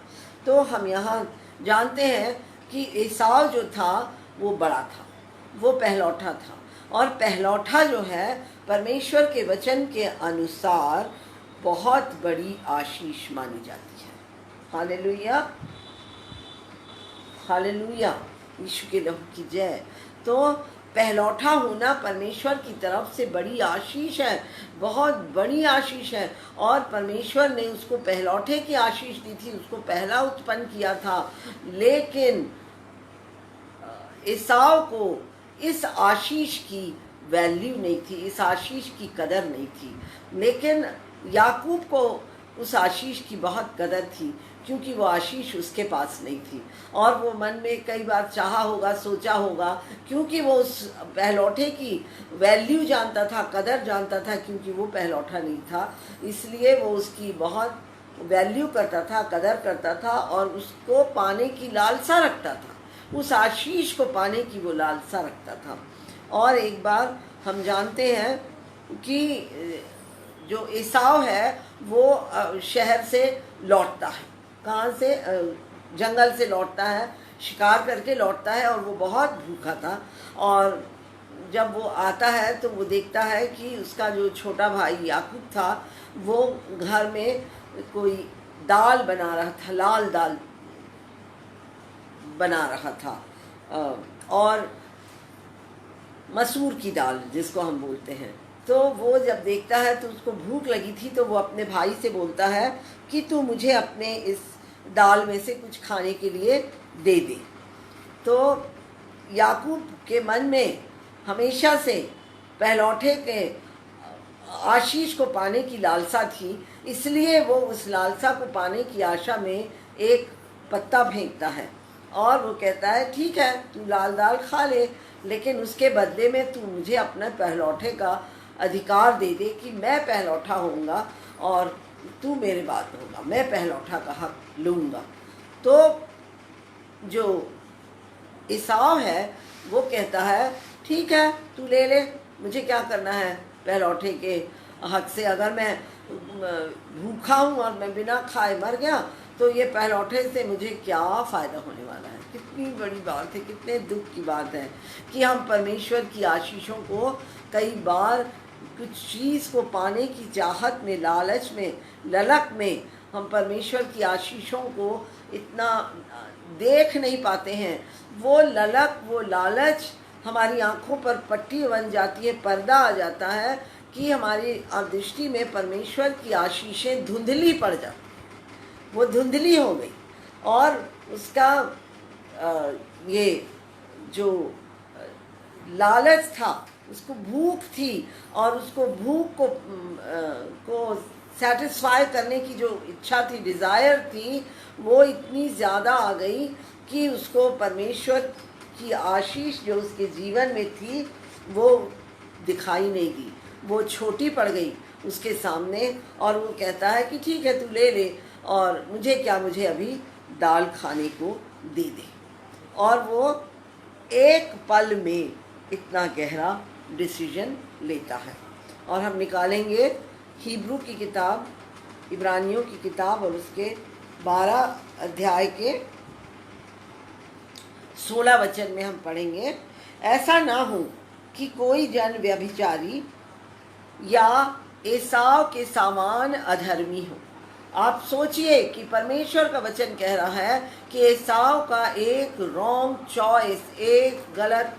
तो हम यहाँ जानते हैं कि एसाव जो था वो बड़ा था, वो पहलौठा था। और पहलौठा जो है परमेश्वर के वचन के अनुसार बहुत बड़ी आशीष मानी जाती है। Hallelujah, hallelujah. यीशु के लहू की जय। तो पहलौठा होना परमेश्वर की तरफ से बड़ी आशीष है, बहुत बड़ी आशीष है। और परमेश्वर ने उसको पहलौठे की आशीष दी थी, उसको पहला उत्पन्न किया था। लेकिन एसाव को इस आशीष की वैल्यू नहीं थी, इस आशीष की कदर नहीं थी। लेकिन याकूब को उस आशीष की बहुत कदर थी, क्योंकि वो आशीष उसके पास नहीं थी। और वो मन में कई बार चाहा होगा, सोचा होगा, क्योंकि वो उस पहलौठे की वैल्यू जानता था, कदर जानता था, क्योंकि वो पहलौठा नहीं था, इसलिए वो उसकी बहुत वैल्यू करता था, कदर करता था, और उसको पाने की लालसा रखता था, उस आशीष को पाने की वो लालसा रखता था। और एक बार हम जानते हैं कि जो एसाव है वो शहर से लौटता है, कहाँ से, जंगल से लौटता है, शिकार करके लौटता है, और वो बहुत भूखा था। और जब वो आता है तो वो देखता है कि उसका जो छोटा भाई याकूब था वो घर में कोई दाल बना रहा था, लाल दाल बना रहा था, और मसूर की दाल जिसको हम बोलते हैं। तो वो जब देखता है तो उसको भूख लगी थी, तो वो अपने भाई से बोलता है कि तू मुझे अपने इस दाल में से कुछ खाने के लिए दे दे। तो याकूब के मन में हमेशा से पहलौठे के आशीष को पाने की लालसा थी, इसलिए वो उस लालसा को पाने की आशा में एक पत्ता फेंकता है, और वो कहता है ठीक है तू लाल दाल खा ले, लेकिन उसके बदले में तू मुझे अपने पहलौठे का अधिकार दे दे कि मैं पहलौठा होऊंगा और तू मेरे बाद होगा, मैं पहलौठा का हक लूँगा। तो जो एसाव है वो कहता है ठीक है तू ले ले, मुझे क्या करना है पहलौठे के हक से, अगर मैं भूखा हूँ और मैं बिना खाए मर गया तो ये पहलौठे से मुझे क्या फ़ायदा होने वाला है। कितनी बड़ी बात है, कितने दुख की बात है कि हम परमेश्वर की आशीषों को कई बार कुछ चीज़ को पाने की चाहत में, लालच में, ललक में हम परमेश्वर की आशीषों को इतना देख नहीं पाते हैं। वो ललक, वो लालच हमारी आँखों पर पट्टी बन जाती है, पर्दा आ जाता है कि हमारी दृष्टि में परमेश्वर की आशीषें धुंधली पड़ जाती, वो धुंधली हो गई, और उसका ये जो लालच था, उसको भूख थी, और उसको भूख को सेटिस्फाई करने की जो इच्छा थी, डिज़ायर थी, वो इतनी ज़्यादा आ गई कि उसको परमेश्वर की आशीष जो उसके जीवन में थी वो दिखाई नहीं दी, वो छोटी पड़ गई उसके सामने। और वो कहता है कि ठीक है तू ले ले, और मुझे क्या, मुझे अभी दाल खाने को दे दे। और वो एक पल में इतना गहरा डिसीजन लेता है। और हम निकालेंगे हिब्रू की किताब, इब्रानियों की किताब, और उसके 12 अध्याय के 16 वचन में हम पढ़ेंगे, ऐसा ना हो कि कोई जन व्यभिचारी या एसाव के समान अधर्मी हो। आप सोचिए कि परमेश्वर का वचन कह रहा है कि एसाव का एक रॉन्ग चॉइस, एक गलत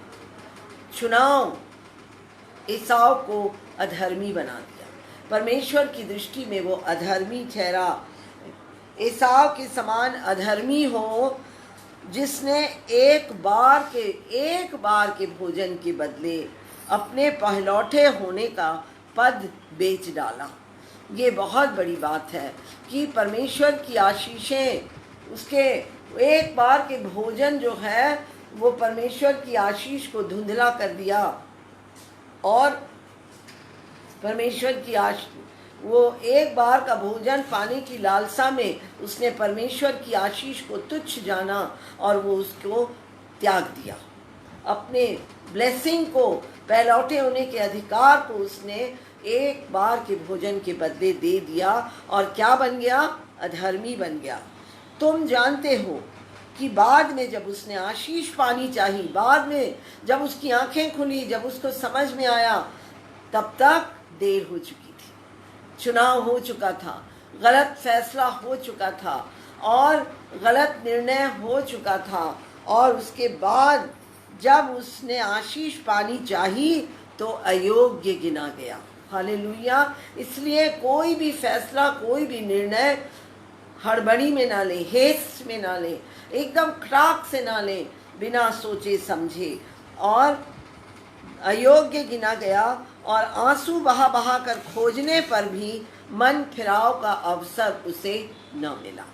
चुनाव एसाव को अधर्मी बना दिया। परमेश्वर की दृष्टि में वो अधर्मी ठहरा। एसाव के समान अधर्मी हो जिसने एक बार के भोजन के बदले अपने पहलौठे होने का पद बेच डाला। ये बहुत बड़ी बात है कि परमेश्वर की आशीषें, उसके एक बार के भोजन जो है वो परमेश्वर की आशीष को धुंधला कर दिया, और परमेश्वर की वो एक बार का भोजन पाने की लालसा में उसने परमेश्वर की आशीष को तुच्छ जाना, और वो उसको त्याग दिया। अपने ब्लेसिंग को, पहलौठे होने के अधिकार को उसने एक बार के भोजन के बदले दे दिया, और क्या बन गया? अधर्मी बन गया। तुम जानते हो कि बाद में जब उसने आशीष पानी चाहिए, बाद में जब उसकी आंखें खुली, जब उसको समझ में आया, तब तक देर हो चुकी थी, चुनाव हो चुका था, गलत फैसला हो चुका था, और गलत निर्णय हो चुका था। और उसके बाद जब उसने आशीष पानी चाही तो अयोग्य गिना गया। हालेलुया। इसलिए कोई भी फैसला, कोई भी निर्णय हड़बड़ी में ना ले, हेस्ट में ना ले, एकदम खटाक से ना ले, बिना सोचे समझे, और अयोग्य गिना गया। और आंसू बहा बहा कर खोजने पर भी मन फिराव का अवसर उसे न मिला।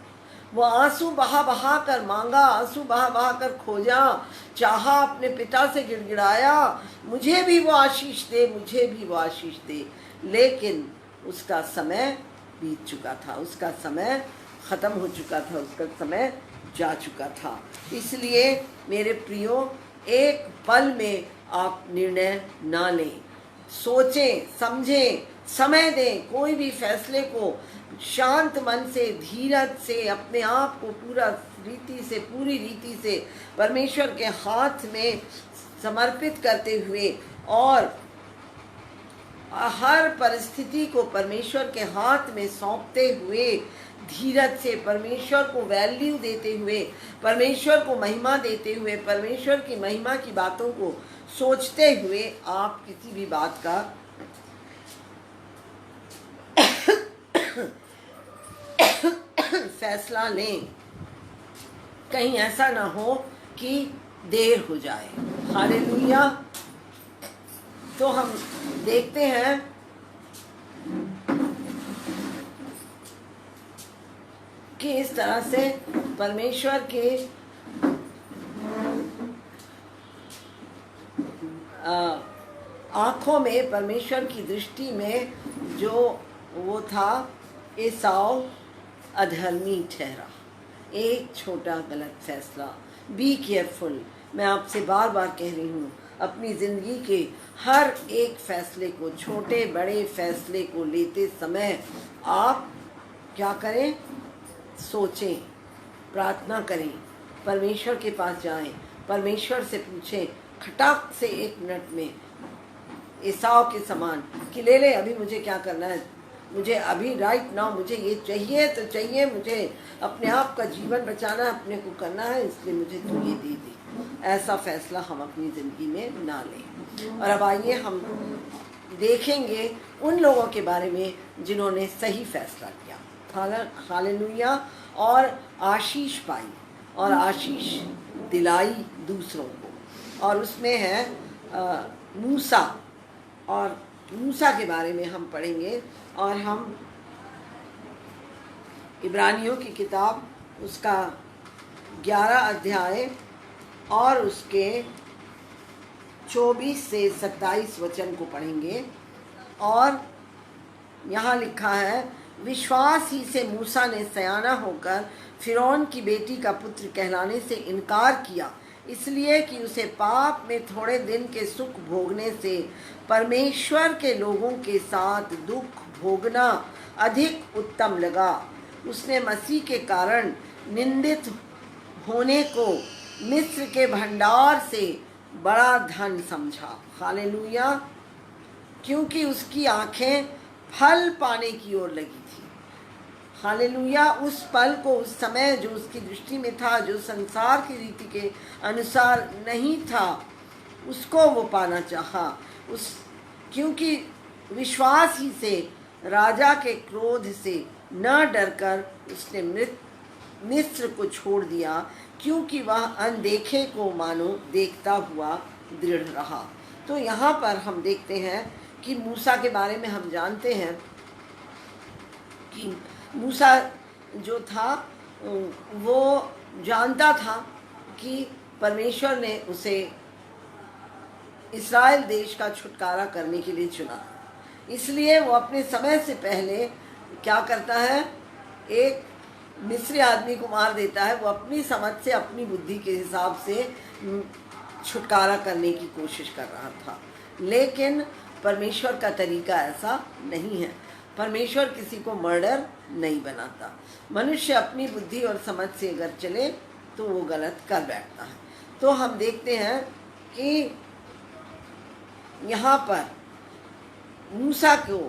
वो आंसू बहा बहा कर मांगा, आंसू बहा बहा कर खोजा, चाहा, अपने पिता से गिड़गिड़ाया, मुझे भी वो आशीष दे, मुझे भी वो आशीष दे। लेकिन उसका समय बीत चुका था, उसका समय ख़त्म हो चुका था, उसका समय जा चुका था। इसलिए मेरे प्रियो, एक पल में आप निर्णय ना लें, सोचें, समझें, समय दें। कोई भी फैसले को शांत मन से, धीरज से, अपने आप को पूरी रीति से परमेश्वर के हाथ में समर्पित करते हुए, और हर परिस्थिति को परमेश्वर के हाथ में सौंपते हुए, धीरज से, परमेश्वर को वैल्यू देते हुए, परमेश्वर को महिमा देते हुए, परमेश्वर की महिमा की बातों को सोचते हुए आप किसी भी बात का फैसला लें। कहीं ऐसा ना हो कि देर हो जाए। हालेलुया। तो हम देखते हैं कि इस तरह से परमेश्वर के आँखों में, परमेश्वर की दृष्टि में जो वो था, एसाव अधर्मी ठहरा। एक छोटा गलत फैसला। Be careful. मैं आपसे बार बार कह रही हूँ, अपनी ज़िंदगी के हर एक फैसले को, छोटे बड़े फैसले को लेते समय आप क्या करें? सोचें, प्रार्थना करें, परमेश्वर के पास जाएं, परमेश्वर से पूछें, खटाक से 1 मिनट में एसाव के समान कि ले अभी मुझे क्या करना है, मुझे अभी राइट नाउ मुझे ये चाहिए तो चाहिए, मुझे अपने आप का जीवन बचाना है, अपने को करना है, इसलिए मुझे तू ये दे दे। ऐसा फैसला हम अपनी ज़िंदगी में ना लें। और अब आइए हम देखेंगे उन लोगों के बारे में जिन्होंने सही फैसला किया, हालेलुया, और आशीष पाई और आशीष दिलाई दूसरों को। और उसमें है मूसा, और मूसा के बारे में हम पढ़ेंगे। और हम इब्रानियों की किताब उसका 11 अध्याय और उसके 24 से 27 वचन को पढ़ेंगे। और यहाँ लिखा है, विश्वास ही से मूसा ने सयाना होकर फिरौन की बेटी का पुत्र कहलाने से इनकार किया, इसलिए कि उसे पाप में थोड़े दिन के सुख भोगने से परमेश्वर के लोगों के साथ दुख भोगना अधिक उत्तम लगा। उसने मसीह के कारण निंदित होने को मिस्र के भंडार से बड़ा धन समझा। हालेलुया। क्योंकि उसकी आंखें फल पाने की ओर लगी थी। हालेलुया। उस पल को, उस समय जो उसकी दृष्टि में था, जो संसार की रीति के अनुसार नहीं था, उसको वो पाना चाहा। क्योंकि विश्वास ही से राजा के क्रोध से न डरकर उसने मिस्र को छोड़ दिया, क्योंकि वह अनदेखे को मानो देखता हुआ दृढ़ रहा। तो यहाँ पर हम देखते हैं कि मूसा के बारे में हम जानते हैं कि मूसा जो था वो जानता था कि परमेश्वर ने उसे इस्राएल देश का छुटकारा करने के लिए चुना। इसलिए वो अपने समय से पहले क्या करता है, एक मिस्री आदमी को मार देता है। वो अपनी समझ से, अपनी बुद्धि के हिसाब से छुटकारा करने की कोशिश कर रहा था। लेकिन परमेश्वर का तरीका ऐसा नहीं है। परमेश्वर किसी को मर्डर नहीं बनाता। मनुष्य अपनी बुद्धि और समझ से अगर चले तो वो गलत कर बैठता है। तो हम देखते हैं कि यहाँ पर मूसा को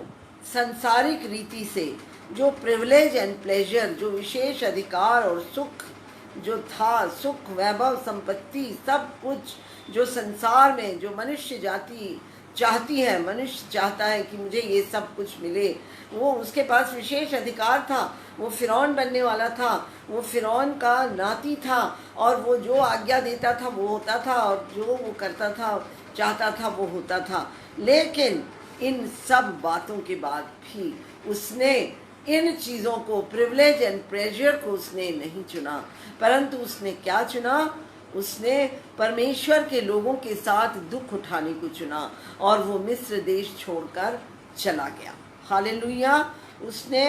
संसारिक रीति से जो प्रिविलेज एंड प्लेजर, जो विशेष अधिकार और सुख जो था, सुख वैभव संपत्ति सब कुछ जो संसार में जो मनुष्य जाति चाहती है, मनुष्य चाहता है कि मुझे ये सब कुछ मिले, वो उसके पास विशेष अधिकार था। वो फिरौन बनने वाला था, वो फिरौन का नाती था, और वो जो आज्ञा देता था वो होता था, और जो वो करता था चाहता था वो होता था। लेकिन इन सब बातों के बाद भी उसने इन चीज़ों को, प्रिविलेज एंड प्रेशर को उसने नहीं चुना, परंतु उसने क्या चुना? उसने परमेश्वर के लोगों के साथ दुख उठाने को चुना, और वो मिस्र देश छोड़कर चला गया। हालेलुया। उसने,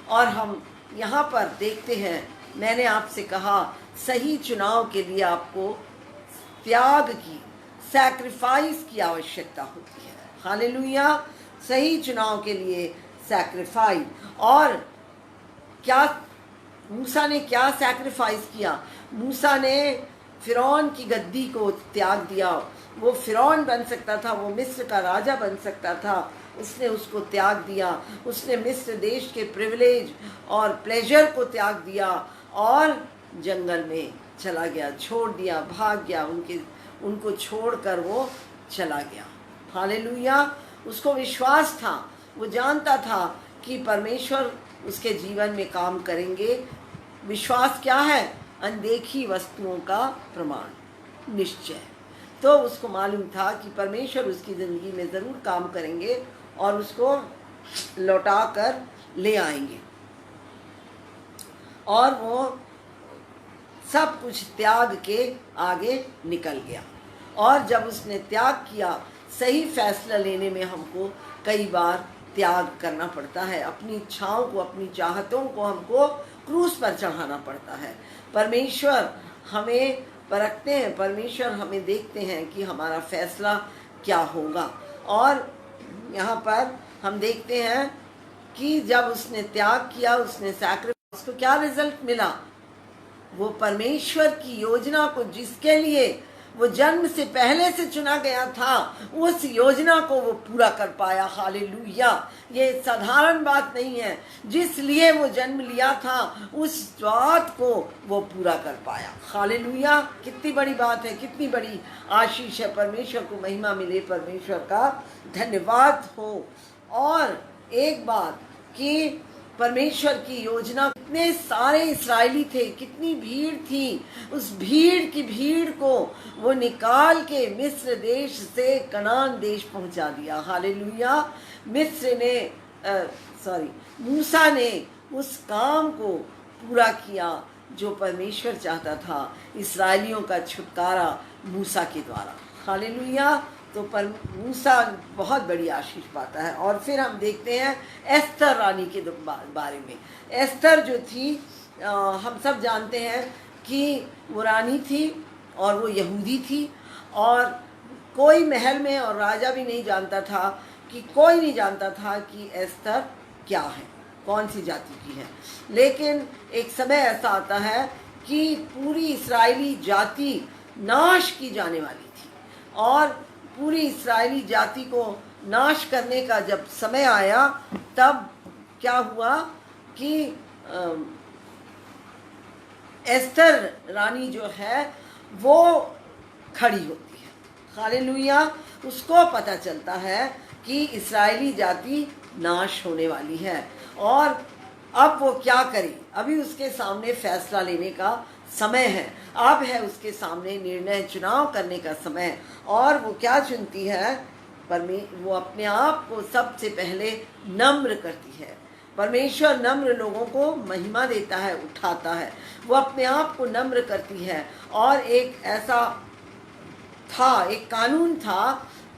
और हम यहाँ पर देखते हैं, मैंने आपसे कहा सही चुनाव के लिए आपको त्याग की, सैक्रिफाइस की आवश्यकता होती है। हालेलुया। सही चुनाव के लिए सैक्रिफाइस। और क्या मूसा ने क्या सैक्रिफाइस किया? मूसा ने फिरौन की गद्दी को त्याग दिया। वो फिरौन बन सकता था, वो मिस्र का राजा बन सकता था, उसने उसको त्याग दिया। उसने मिस्र देश के प्रिविलेज और प्लेजर को त्याग दिया और जंगल में चला गया, छोड़ दिया, भाग गया, उनको छोड़कर वो चला गया। हालेलुया। उसको विश्वास था, वो जानता था कि परमेश्वर उसके जीवन में काम करेंगे। विश्वास क्या है? अनदेखी वस्तुओं का प्रमाण, निश्चय। तो उसको मालूम था कि परमेश्वर उसकी ज़िंदगी में ज़रूर काम करेंगे और उसको लौटा कर ले आएंगे। और वो सब कुछ त्याग के आगे निकल गया। और जब उसने त्याग किया, सही फैसला लेने में हमको कई बार त्याग करना पड़ता है। अपनी इच्छाओं को, अपनी चाहतों को हमको क्रूस पर चढ़ाना पड़ता है। परमेश्वर हमें परखते हैं, परमेश्वर हमें देखते हैं कि हमारा फैसला क्या होगा। और यहाँ पर हम देखते हैं कि जब उसने त्याग किया, उसने सैक्रिफाइस, को क्या रिजल्ट मिला? वो परमेश्वर की योजना को, जिसके लिए वो जन्म से पहले से चुना गया था, उस योजना को वो पूरा कर पाया। हालेलुया। ये साधारण बात नहीं है, जिस लिए वो जन्म लिया था उस बात को वो पूरा कर पाया। हालेलुया। कितनी बड़ी बात है, कितनी बड़ी आशीष है। परमेश्वर को महिमा मिले, परमेश्वर का धन्यवाद हो। और एक बात कि परमेश्वर की योजना, कितने सारे इस्राएली थे, कितनी भीड़ थी, उस भीड़ को वो निकाल के मिस्र देश से कनान देश पहुंचा दिया। हालेलुया। मूसा ने उस काम को पूरा किया जो परमेश्वर चाहता था, इस्राएलियों का छुटकारा मूसा के द्वारा। हालेलुया। तो पर मूसा बहुत बड़ी आशीष पाता है। और फिर हम देखते हैं एस्तर रानी के बारे में। एस्तर जो थी, हम सब जानते हैं कि वो रानी थी और वो यहूदी थी, और कोई महल में और राजा भी नहीं जानता था, कि कोई नहीं जानता था कि एस्तर क्या है, कौन सी जाति की है। लेकिन एक समय ऐसा आता है कि पूरी इस्राएली जाति नाश की जाने वाली थी, और पूरी इस्राएली जाति को नाश करने का जब समय आया, तब क्या हुआ कि एस्तर रानी जो है वो खड़ी होती है। हालेलुया। उसको पता चलता है कि इस्राएली जाति नाश होने वाली है, और अब वो क्या करे? अभी उसके सामने फैसला लेने का समय है, अब है उसके सामने निर्णय, चुनाव करने का समय। और वो क्या चुनती है? वो अपने आप को सबसे पहले नम्र करती है। परमेश्वर नम्र लोगों को महिमा देता है, उठाता है। वो अपने आप को नम्र करती है। और एक ऐसा था, एक कानून था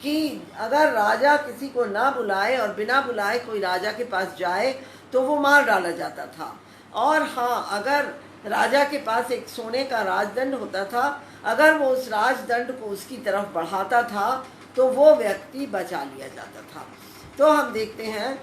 कि अगर राजा किसी को ना बुलाए और बिना बुलाए कोई राजा के पास जाए तो वो मार डाला जाता था। और हाँ, अगर राजा के पास एक सोने का राजदंड होता था, अगर वो उस राजदंड को उसकी तरफ बढ़ाता था तो वो व्यक्ति बचा लिया जाता था। तो हम देखते हैं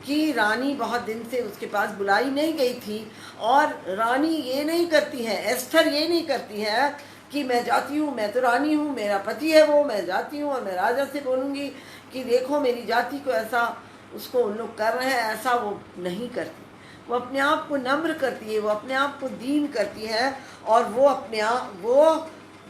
कि रानी बहुत दिन से उसके पास बुलाई नहीं गई थी, और रानी ये नहीं करती है, एस्तर ये नहीं करती है कि मैं जाती हूँ, मैं तो रानी हूँ, मेरा पति है वो, मैं जाती हूँ और मैं राजा से बोलूँगी कि देखो मेरी जाति को ऐसा उसको उन लोग कर रहे हैं, ऐसा वो नहीं करती। वो अपने आप को नम्र करती है, वो अपने आप को दीन करती है, और वो अपने आप, वो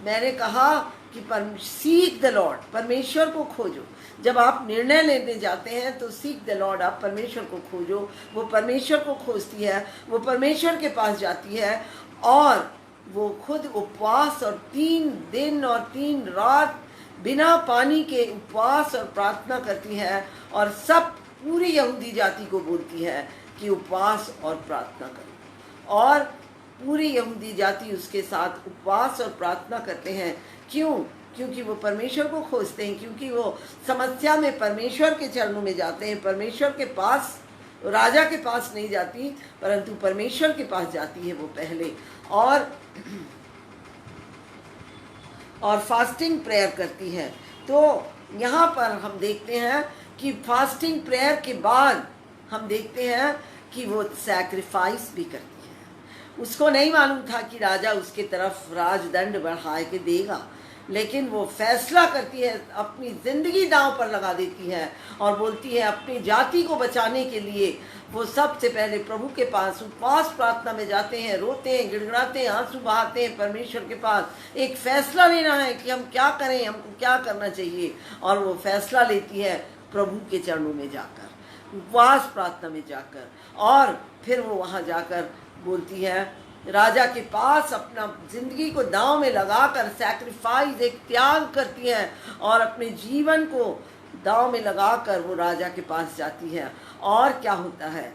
मैंने कहा कि सीक द लॉर्ड, परमेश्वर को खोजो। जब आप निर्णय लेने जाते हैं तो सीक द लॉर्ड, आप परमेश्वर को खोजो। वो परमेश्वर को खोजती है, वो परमेश्वर के पास जाती है, और वो खुद उपवास और 3 दिन और 3 रात बिना पानी के उपवास और प्रार्थना करती है, और सब पूरी यहूदी जाति को बोलती है कि उपवास और प्रार्थना करो। और पूरी यहूदी जाति उसके साथ उपवास और प्रार्थना करते हैं। क्यों? क्योंकि वो परमेश्वर को खोजते हैं, क्योंकि वो समस्या में परमेश्वर के चरणों में जाते हैं। परमेश्वर के पास, राजा के पास नहीं जाती, परंतु परमेश्वर के पास जाती है वो पहले, और फास्टिंग प्रेयर करती है। तो यहाँ पर हम देखते हैं कि फास्टिंग प्रेयर के बाद हम देखते हैं कि वो सैक्रिफाइस भी करती है। उसको नहीं मालूम था कि राजा उसके तरफ राजदंड बढ़ा के देगा, लेकिन वो फैसला करती है, अपनी ज़िंदगी दांव पर लगा देती है, और बोलती है अपनी जाति को बचाने के लिए वो सबसे पहले प्रभु के पास उपवास प्रार्थना में जाते हैं, रोते हैं, गिड़गिड़ाते हैं, आंसू बहाते हैं परमेश्वर के पास। एक फैसला लेना है कि हम क्या करें, हमको क्या करना चाहिए, और वो फैसला लेती है प्रभु के चरणों में जाकर, उपवास प्रार्थना में जाकर, और फिर वो वहाँ जाकर बोलती है राजा के पास, अपना जिंदगी को दांव में लगाकर सैक्रिफाइस, एक त्याग करती है, और अपने जीवन को दांव में लगाकर वो राजा के पास जाती है। और क्या होता है,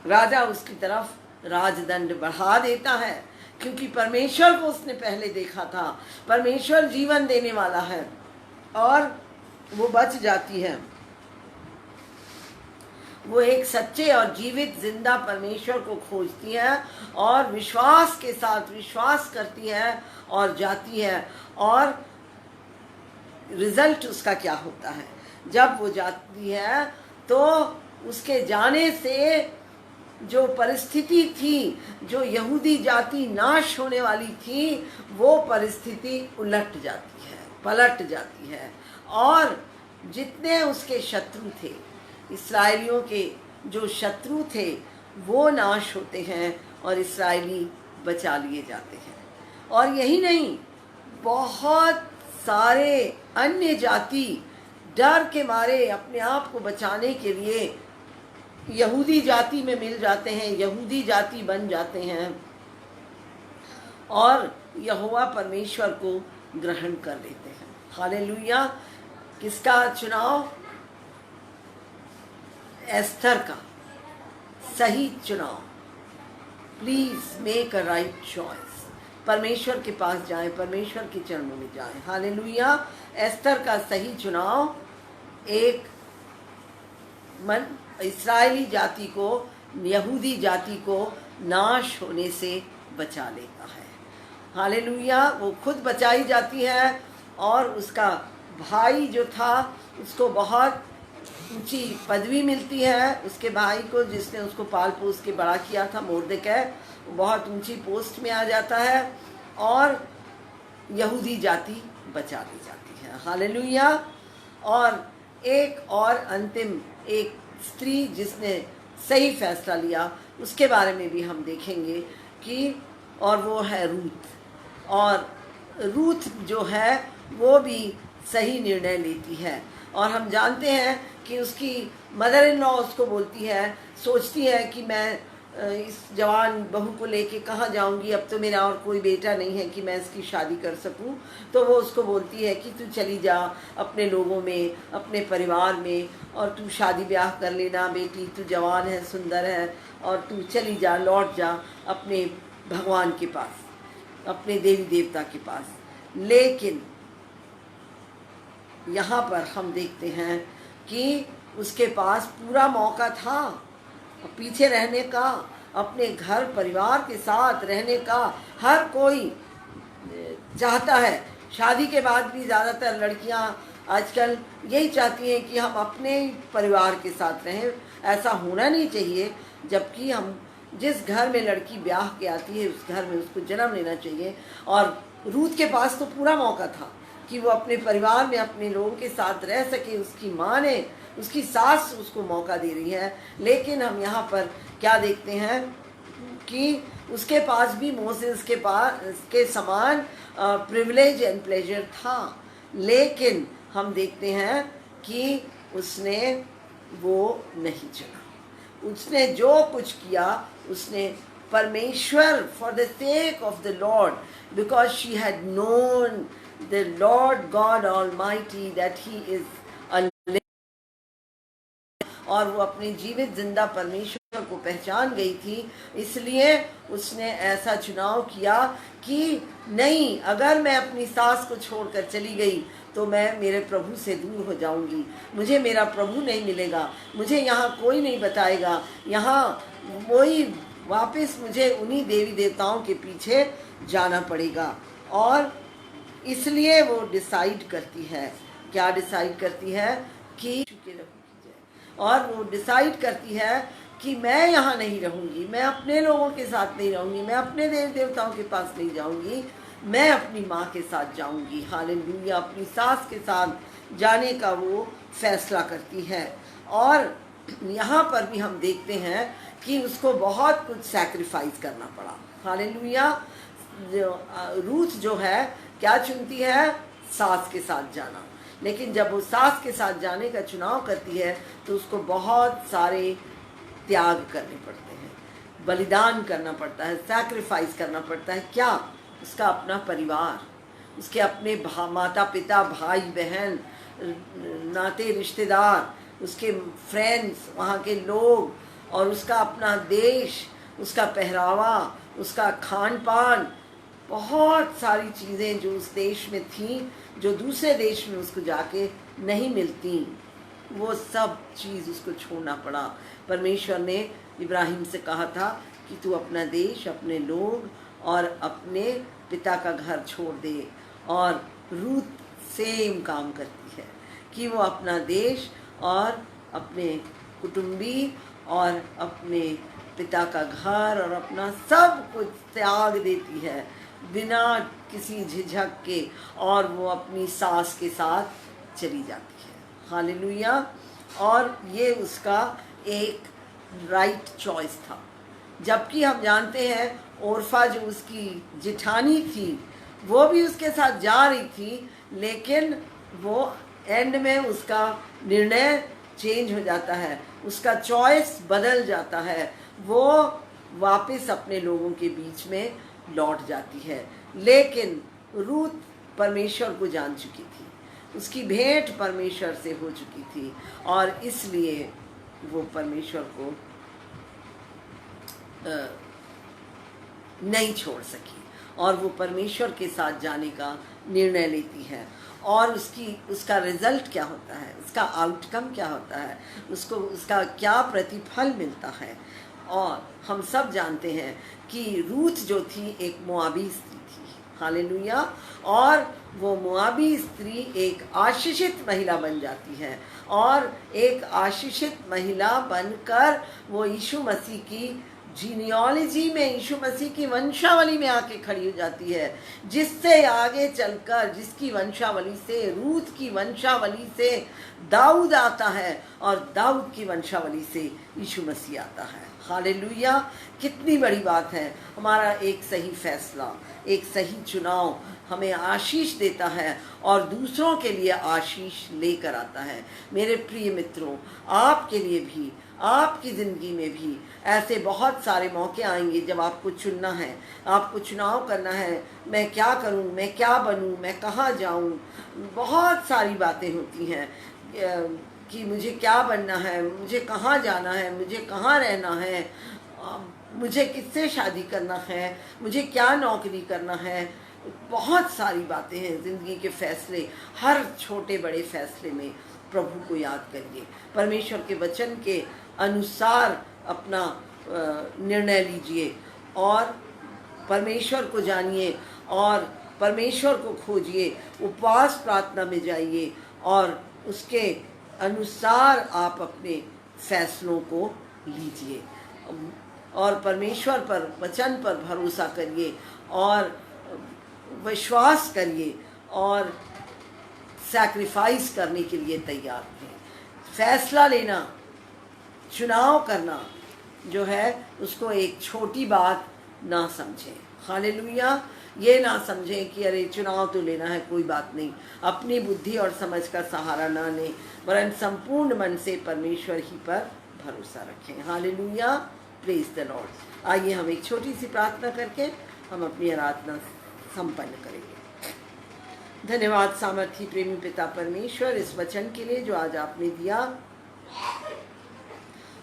राजा उसकी तरफ राजदंड बढ़ा देता है, क्योंकि परमेश्वर को उसने पहले देखा था। परमेश्वर जीवन देने वाला है, और वो बच जाती है। वो एक सच्चे और जीवित जिंदा परमेश्वर को खोजती है, और विश्वास के साथ विश्वास करती है और जाती है। और रिजल्ट उसका क्या होता है, जब वो जाती है तो उसके जाने से जो परिस्थिति थी, जो यहूदी जाति नाश होने वाली थी, वो परिस्थिति उलट जाती है, पलट जाती है, और जितने उसके शत्रु थे, इस्राएलियों के जो शत्रु थे, वो नाश होते हैं और इस्राएली बचा लिए जाते हैं। और यही नहीं, बहुत सारे अन्य जाति डर के मारे अपने आप को बचाने के लिए यहूदी जाति में मिल जाते हैं, यहूदी जाति बन जाते हैं, और यहोवा परमेश्वर को ग्रहण कर लेते हैं। हालेलुया। किसका चुनाव? एस्थर का सही चुनाव। Please make a right choice. परमेश्वर के पास जाएं, परमेश्वर के चरणों में जाएं। हालेलुया। एस्थर का सही चुनाव एक मन इस्राएली जाति को, यहूदी जाति को नाश होने से बचा लेता है। हालेलुया। वो खुद बचाई जाती है, और उसका भाई जो था उसको बहुत ऊंची पदवी मिलती है। उसके भाई को, जिसने उसको पाल पोस के बड़ा किया था, मोर्देकै, बहुत ऊंची पोस्ट में आ जाता है, और यहूदी जाति बचा दी जाती है। हालेलुया। और एक और अंतिम एक स्त्री जिसने सही फैसला लिया, उसके बारे में भी हम देखेंगे कि, और वो है रूथ। और रूथ जो है वो भी सही निर्णय लेती है, और हम जानते हैं कि उसकी मदर इन लॉ उसको बोलती है, सोचती है कि मैं इस जवान बहू को लेके कहाँ जाऊंगी, अब तो मेरा और कोई बेटा नहीं है कि मैं इसकी शादी कर सकूं। तो वो उसको बोलती है कि तू चली जा अपने लोगों में, अपने परिवार में, और तू शादी ब्याह कर लेना बेटी, तू जवान है, सुंदर है, और तू चली जा, लौट जा अपने भगवान के पास, अपने देवी देवता के पास। लेकिन यहाँ पर हम देखते हैं कि उसके पास पूरा मौका था पीछे रहने का, अपने घर परिवार के साथ रहने का। हर कोई चाहता है, शादी के बाद भी ज़्यादातर लड़कियां आजकल यही चाहती हैं कि हम अपने परिवार के साथ रहें। ऐसा होना नहीं चाहिए, जबकि हम जिस घर में लड़की ब्याह के आती है उस घर में उसको जन्म लेना चाहिए। और रूथ के पास तो पूरा मौका था, कि वो अपने परिवार में अपने लोगों के साथ रह सके। उसकी माँ ने, उसकी सास उसको मौका दे रही है, लेकिन हम यहाँ पर क्या देखते हैं कि उसके पास भी मोसेस के पास के समान प्रिविलेज एंड प्लेजर था, लेकिन हम देखते हैं कि उसने वो नहीं चुना। उसने जो कुछ किया, उसने परमेश्वर, for the sake of the Lord, because she had known the Lord God almighty that he is a, और वो अपने जीवित जिंदा परमेश्वर को पहचान गई थी, इसलिए उसने ऐसा चुनाव किया कि नहीं, अगर मैं अपनी सास को छोड़कर चली गई तो मैं मेरे प्रभु से दूर हो जाऊंगी, मुझे मेरा प्रभु नहीं मिलेगा, मुझे यहाँ कोई नहीं बताएगा, यहाँ वही वापस मुझे उन्हीं देवी देवताओं के पीछे जाना पड़ेगा। और इसलिए वो डिसाइड करती है, क्या डिसाइड करती है कि और वो डिसाइड करती है कि मैं यहाँ नहीं रहूँगी, मैं अपने लोगों के साथ नहीं रहूँगी, मैं अपने देव देवताओं के पास नहीं जाऊँगी, मैं अपनी माँ के साथ जाऊँगी। हालेलुया, अपनी सास के साथ जाने का वो फैसला करती है। और यहाँ पर भी हम देखते हैं कि उसको बहुत कुछ सैक्रिफाइस करना पड़ा। हालेलुया, रूथ जो है क्या चुनती है, सास के साथ जाना, लेकिन जब वो सास के साथ जाने का चुनाव करती है तो उसको बहुत सारे त्याग करने पड़ते हैं, बलिदान करना पड़ता है, सैक्रिफाइस करना पड़ता है। क्या? उसका अपना परिवार, उसके अपने माता पिता, भाई बहन, नाते रिश्तेदार, उसके फ्रेंड्स, वहाँ के लोग, और उसका अपना देश, उसका पहरावा, उसका खान पान, बहुत सारी चीज़ें जो उस देश में थी, जो दूसरे देश में उसको जाके नहीं मिलती, वो सब चीज़ उसको छोड़ना पड़ा। परमेश्वर ने इब्राहिम से कहा था कि तू अपना देश, अपने लोग और अपने पिता का घर छोड़ दे। और रूथ सेम काम करती है कि वो अपना देश और अपने कुटुंबी और अपने पिता का घर और अपना सब कुछ त्याग देती है बिना किसी झिझक के, और वो अपनी सास के साथ चली जाती है। हालेलुया। और ये उसका एक राइट चॉइस था, जबकि हम जानते हैं ओरफा जो उसकी जिठानी थी वो भी उसके साथ जा रही थी, लेकिन वो एंड में उसका निर्णय चेंज हो जाता है, उसका चॉइस बदल जाता है, वो वापस अपने लोगों के बीच में लौट जाती है। लेकिन रूथ परमेश्वर को जान चुकी थी, उसकी भेंट परमेश्वर से हो चुकी थी, और इसलिए वो परमेश्वर को नहीं छोड़ सकी, और वो परमेश्वर के साथ जाने का निर्णय लेती है। और उसका रिजल्ट क्या होता है, उसका आउटकम क्या होता है, उसको उसका क्या प्रतिफल मिलता है। और हम सब जानते हैं कि रूथ जो थी एक मोआबी स्त्री थी। हालेलुया। और वो मोआबी स्त्री एक आशीषित महिला बन जाती है, और एक आशीषित महिला बनकर वो यीशु मसीह की जीनियोलॉजी में, यीशु मसीह की वंशावली में आके खड़ी हो जाती है, जिससे आगे चलकर, जिसकी वंशावली से, रूथ की वंशावली से दाऊद आता है, और दाऊद की वंशावली से यीशु मसीह आता है। हालेलुया। कितनी बड़ी बात है। हमारा एक सही फैसला, एक सही चुनाव हमें आशीष देता है और दूसरों के लिए आशीष लेकर आता है। मेरे प्रिय मित्रों, आपके लिए भी, आपकी ज़िंदगी में भी ऐसे बहुत सारे मौके आएंगे जब आपको चुनना है, आपको चुनाव करना है, मैं क्या करूं, मैं क्या बनूं, मैं कहाँ जाऊं। बहुत सारी बातें होती हैं कि मुझे क्या बनना है, मुझे कहाँ जाना है, मुझे कहाँ रहना है, मुझे किससे शादी करना है, मुझे क्या नौकरी करना है। बहुत सारी बातें हैं ज़िंदगी के फैसले। हर छोटे बड़े फैसले में प्रभु को याद करिए, परमेश्वर के वचन के अनुसार अपना निर्णय लीजिए, और परमेश्वर को जानिए, और परमेश्वर को खोजिए, उपवास प्रार्थना में जाइए, और उसके अनुसार आप अपने फैसलों को लीजिए, और परमेश्वर पर, वचन पर भरोसा करिए, और विश्वास करिए, और सैक्रिफाइस करने के लिए तैयार थे। फैसला लेना, चुनाव करना जो है उसको एक छोटी बात ना समझें। हालेलुया। ये ना समझें कि अरे चुनाव तो लेना है, कोई बात नहीं, अपनी बुद्धि और समझ का सहारा ना लें, वरन संपूर्ण मन से परमेश्वर ही पर भरोसा रखें। Hallelujah, praise the Lord. आइए हम एक छोटी सी प्रार्थना करके हम अपनी आराधना संपन्न करेंगे। धन्यवाद सामर्थी प्रेमी पिता परमेश्वर इस वचन के लिए जो आज आपने दिया।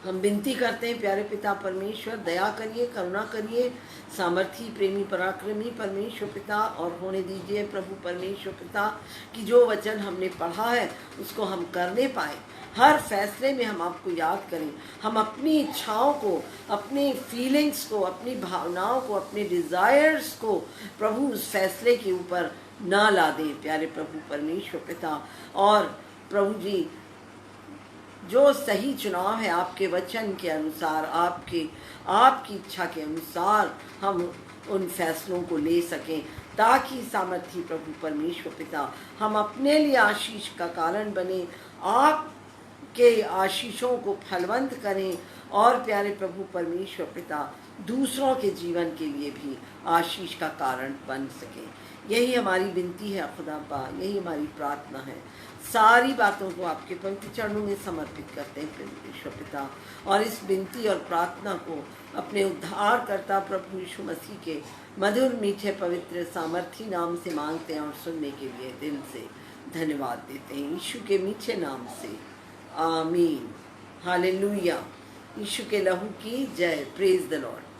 हम विनती करते हैं प्यारे पिता परमेश्वर, दया करिए, करुणा करिए, सामर्थी प्रेमी पराक्रमी परमेश्वर पिता, और होने दीजिए प्रभु परमेश्वर पिता कि जो वचन हमने पढ़ा है उसको हम करने पाए। हर फैसले में हम आपको याद करें, हम अपनी इच्छाओं को, अपनी फीलिंग्स को, अपनी भावनाओं को, अपने डिज़ायर्स को प्रभु उस फैसले के ऊपर ना ला दें प्यारे प्रभु परमेश्वर पिता। और प्रभु जी जो सही चुनाव है आपके वचन के अनुसार, आपकी इच्छा के अनुसार हम उन फैसलों को ले सकें, ताकि सामर्थी प्रभु परमेश्वर पिता हम अपने लिए आशीष का कारण बने, आपके आशीषों को फलवंत करें, और प्यारे प्रभु परमेश्वर पिता दूसरों के जीवन के लिए भी आशीष का कारण बन सके। यही हमारी विनती है खुदा पा, यही हमारी प्रार्थना है। सारी बातों को आपके पवित्र चरणों में समर्पित करते हैं परमेश्वर पिता, और इस विनती और प्रार्थना को अपने उद्धारकर्ता प्रभु यीशु मसीह के मधुर मीठे पवित्र सामर्थी नाम से मांगते हैं और सुनने के लिए दिल से धन्यवाद देते हैं, यीशु के मीठे नाम से, आमीन। हालेलुया। यीशु के लहू की जय। Praise the Lord.